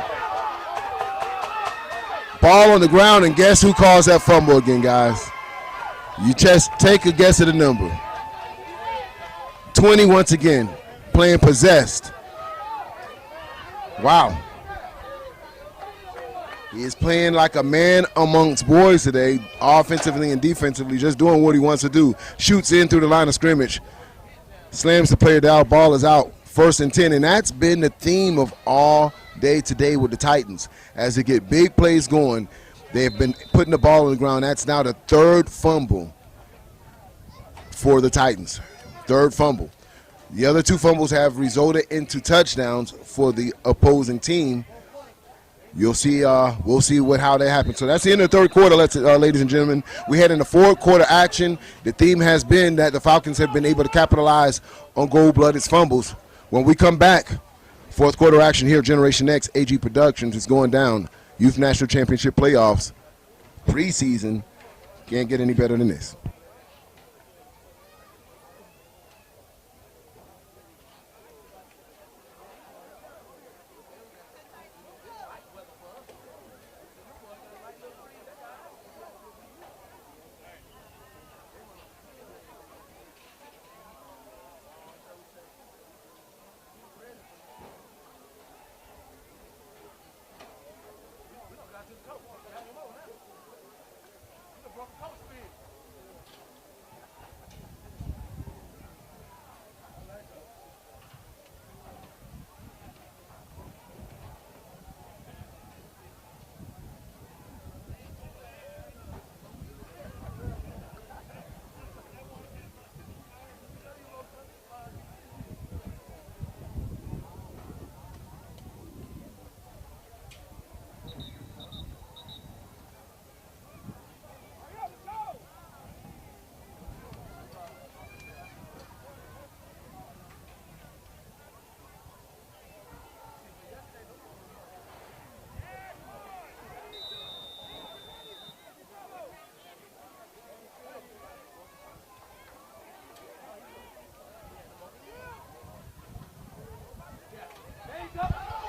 ball on the ground, and guess who calls that fumble again, guys? You just take a guess at the number. 20 once again, playing possessed. Wow. He is playing like a man amongst boys today, offensively and defensively, just doing what he wants to do. Shoots in through the line of scrimmage, slams the player down, ball is out. 1st and 10, and that's been the theme of all day today with the Titans. As they get big plays going, they've been putting the ball on the ground. That's now the 3rd fumble for the Titans. 3rd fumble. The other 2 fumbles have resulted into touchdowns for the opposing team. You'll see. We'll see how that happens. So that's the end of the 3rd quarter, ladies and gentlemen. We head into 4th quarter action. The theme has been that the Falcons have been able to capitalize on gold-blooded fumbles. When we come back, 4th quarter action here, Generation X, AG Productions is going down. Youth National Championship playoffs, preseason. Can't get any better than this.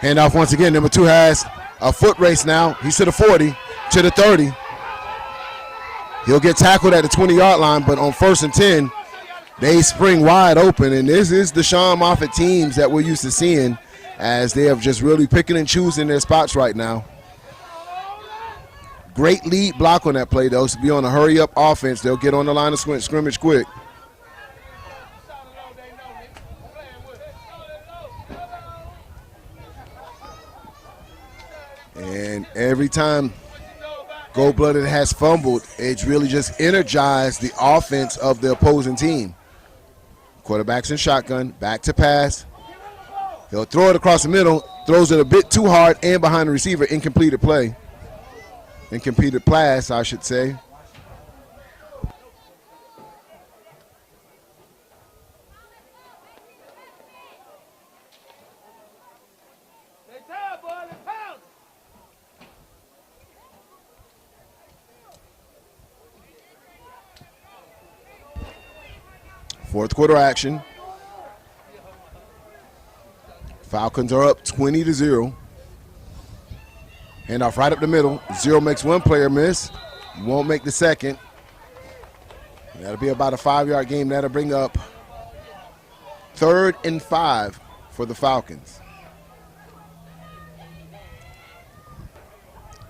Handoff once again. Number 2 has a foot race now. He's to the 40, to the 30. He'll get tackled at the 20-yard line, but on 1st and 10, they spring wide open, and this is the Sean Moffitt teams that we're used to seeing, as they have just really picking and choosing their spots right now. Great lead block on that play, though. To be on a hurry-up offense, they'll get on the line of scrimmage quick. And every time Gold-Blooded has fumbled, it's really just energized the offense of the opposing team. Quarterback's in shotgun, back to pass. He'll throw it across the middle, throws it a bit too hard and behind the receiver. Incompleted play. Incompleted pass, I should say. Fourth quarter action. Falcons are up 20-0. Handoff right up the middle. Zero makes one player miss. Won't make the second. That'll be about a 5-yard game. That'll bring up 3rd and 5 for the Falcons.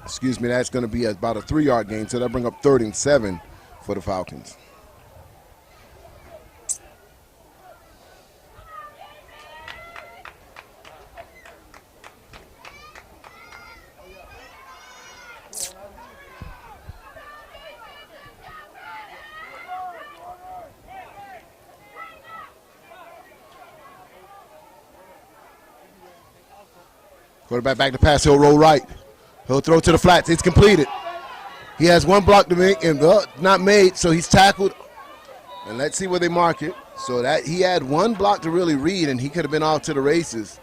Excuse me, that's going to be about a 3-yard gain, so that'll bring up 3rd and 7 for the Falcons. Quarterback back to pass, he'll roll right. He'll throw to the flats, it's completed. He has one block to make and not made, so he's tackled. And let's see where they mark it. So that he had one block to really read, and he could have been off to the races.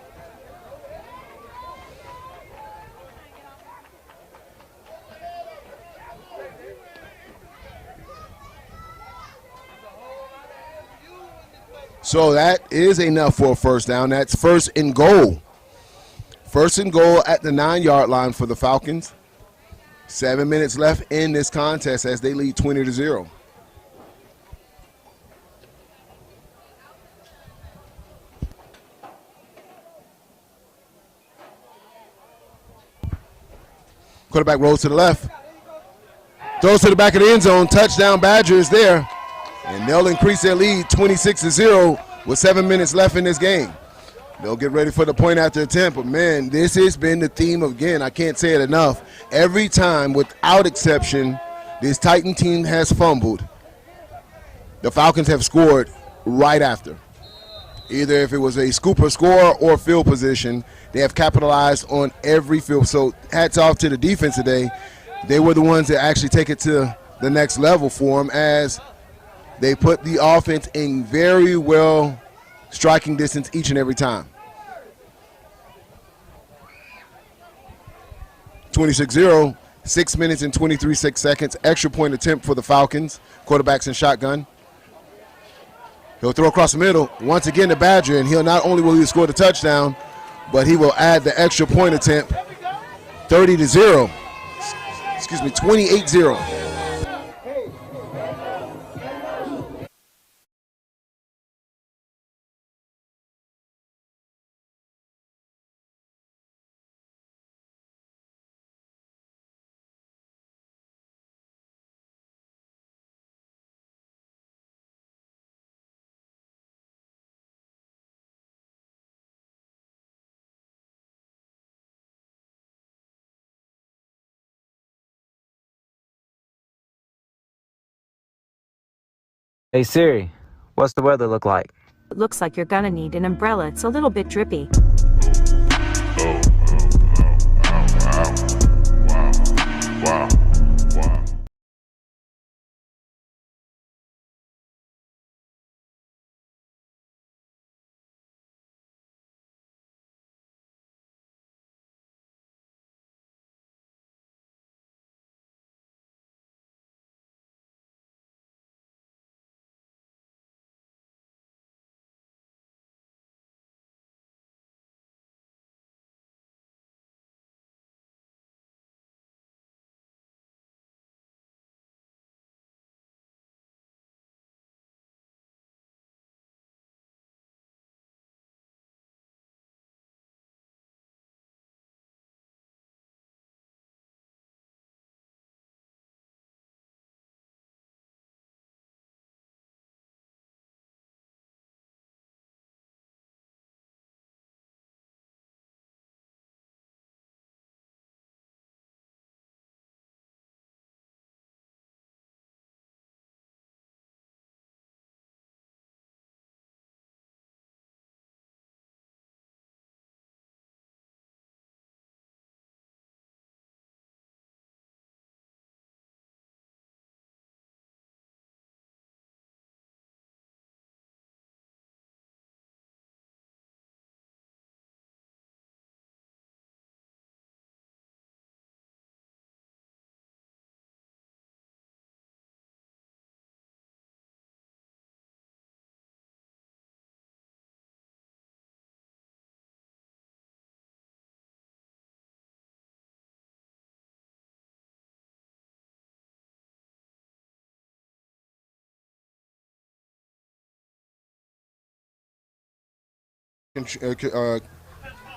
So that is enough for a first down. That's 1st and goal. 1st and goal at the 9-yard line for the Falcons. 7 minutes left in this contest as they lead 20-0. Quarterback rolls to the left. Throws to the back of the end zone. Touchdown Badgers there. And they'll increase their lead 26-0 with 7 minutes left in this game. They'll get ready for the point after attempt, but man, this has been the theme again. I can't say it enough. Every time, without exception, this Titan team has fumbled, the Falcons have scored right after. Either if it was a scooper score or field position, they have capitalized on every field. So hats off to the defense today. They were the ones that actually take it to the next level for them, as they put the offense in very well striking distance each and every time. 26-0, 6 minutes and 23 seconds. Extra point attempt for the Falcons. Quarterback's in shotgun. He'll throw across the middle. Once again, the Badger, and he'll not only will he score the touchdown, but he will add the extra point attempt. 30-0. Excuse me, 28-0. Hey Siri, what's the weather look like? It looks like you're gonna need an umbrella. It's a little bit drippy. Wow.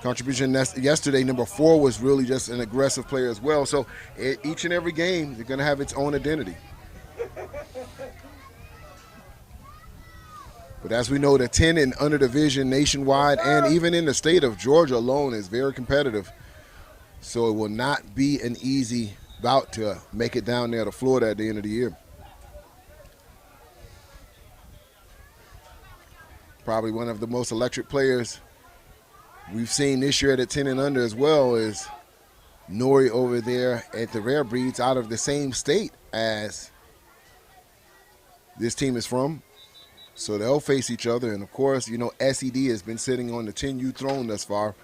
contribution yesterday. Number 4 was really just an aggressive player as well. So each and every game, they're going to have its own identity. But as we know, the 10 and under division nationwide and even in the state of Georgia alone is very competitive. So it will not be an easy bout to make it down there to Florida at the end of the year. Probably one of the most electric players we've seen this year at the 10 and under as well is Nori over there at the Rare Breeds, out of the same state as this team is from. So they'll face each other. And, of course, you know, SED has been sitting on the 10U throne thus far.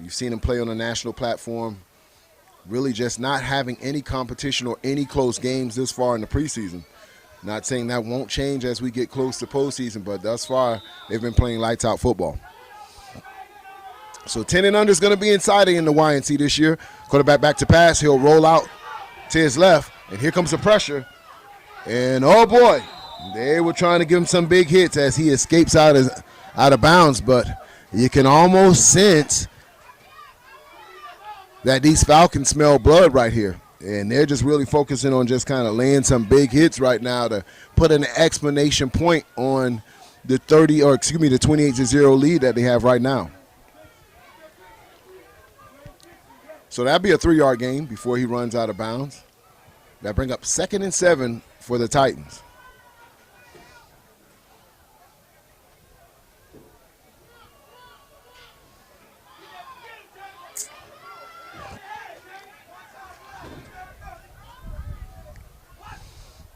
You've seen him play on a national platform, really just not having any competition or any close games this far in the preseason. Not saying that won't change as we get close to postseason, but thus far they've been playing lights-out football. So 10 and under is going to be inside in the YNC this year. Quarterback back to pass. He'll roll out to his left, and here comes the pressure. And, oh, boy, they were trying to give him some big hits as he escapes out of bounds, but you can almost sense that these Falcons smell blood right here. And they're just really focusing on just kind of laying some big hits right now to put an exclamation point on the 28-0 lead that they have right now. So that'd be a 3-yard gain before he runs out of bounds. That bring up 2nd and 7 for the Titans.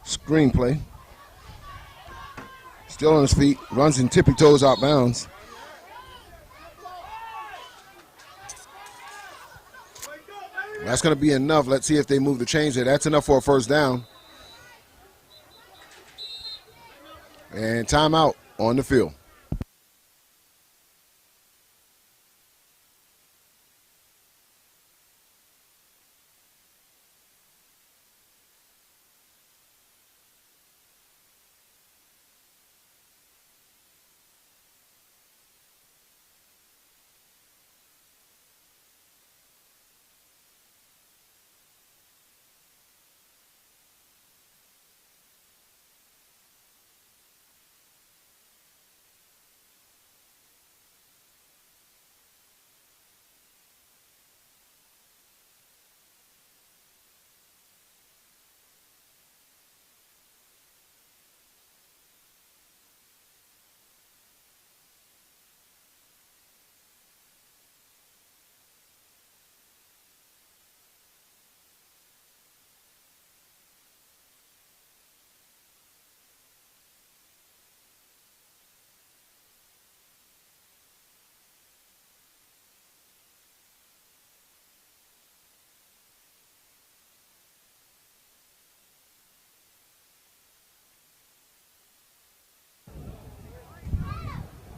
Screenplay. Still on his feet, runs in tippy toes out bounds. That's going to be enough. Let's see if they move the chains there. That's enough for a first down. And timeout on the field.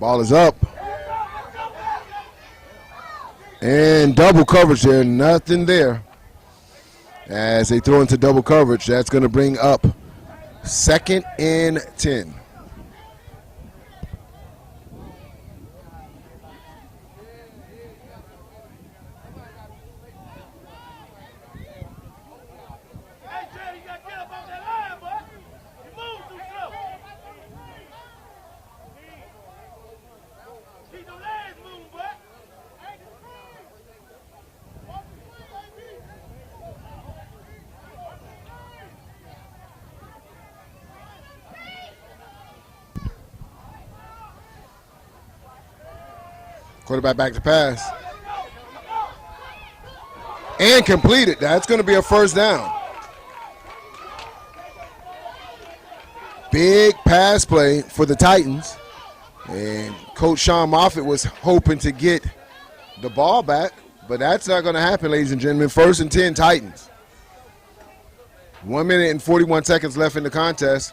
Ball is up. And double coverage there, nothing there. As they throw into double coverage, that's going to bring up 2nd and 10. Quarterback back to pass. And completed. That's going to be a first down. Big pass play for the Titans. And Coach Sean Moffitt was hoping to get the ball back, but that's not going to happen, ladies and gentlemen. 1st and 10 Titans. 1 minute and 41 seconds left in the contest.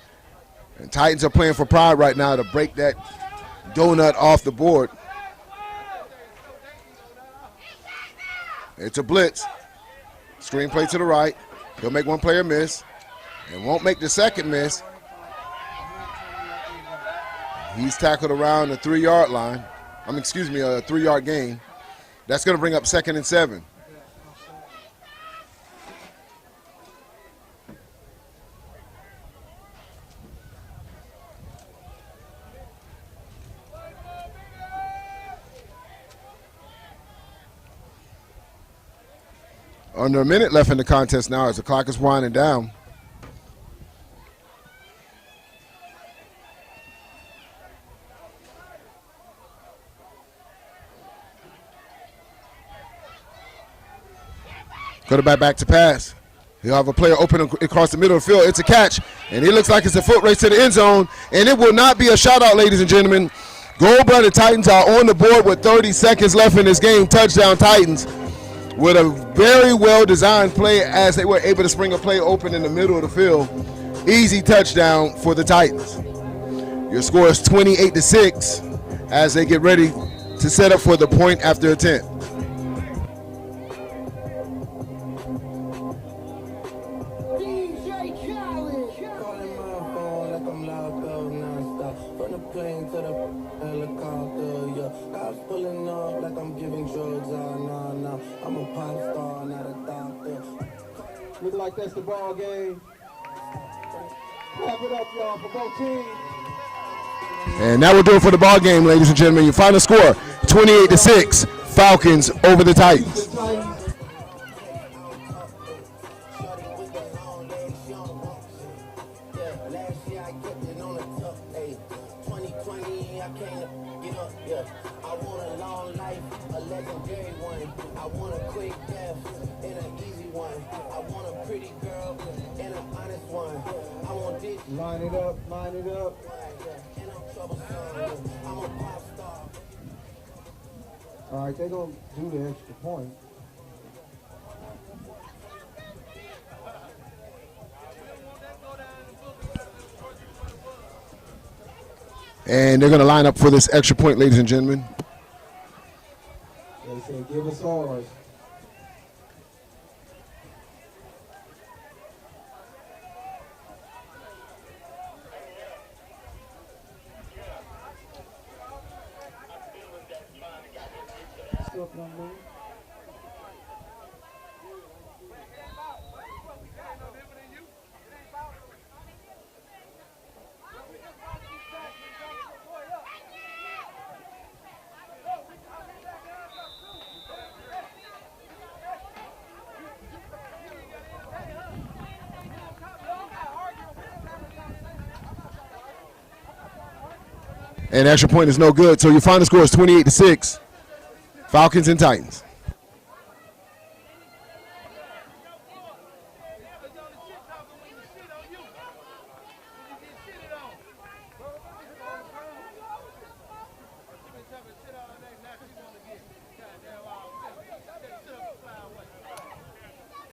And Titans are playing for pride right now to break that donut off the board. It's a blitz. Screenplay to the right. He'll make one player miss and won't make the second miss. He's tackled around the 3-yard line. Excuse me, a 3-yard gain. That's going to bring up 2nd and 7. Under a minute left in the contest now as the clock is winding down. Quarterback back to pass. He'll have a player open across the middle of the field. It's a catch, and it looks like it's a foot race to the end zone, and it will not be a shutout, ladies and gentlemen. Goldbrother Titans are on the board with 30 seconds left in this game. Touchdown Titans with a very well-designed play as they were able to spring a play open in the middle of the field. Easy touchdown for the Titans. Your score is 28-6 as they get ready to set up for the point after attempt. Look like that's the ball game. Clap it up, y'all, for both teams. And that will do it for the ball game, ladies and gentlemen. Your final score, 28-6, Falcons over the Titans. Line it up, line it up. All right, they're going to do the extra point. And they're going to line up for this extra point, ladies and gentlemen. They say, give us ours. And extra point is no good. So your final score is 28-6, Falcons and Titans.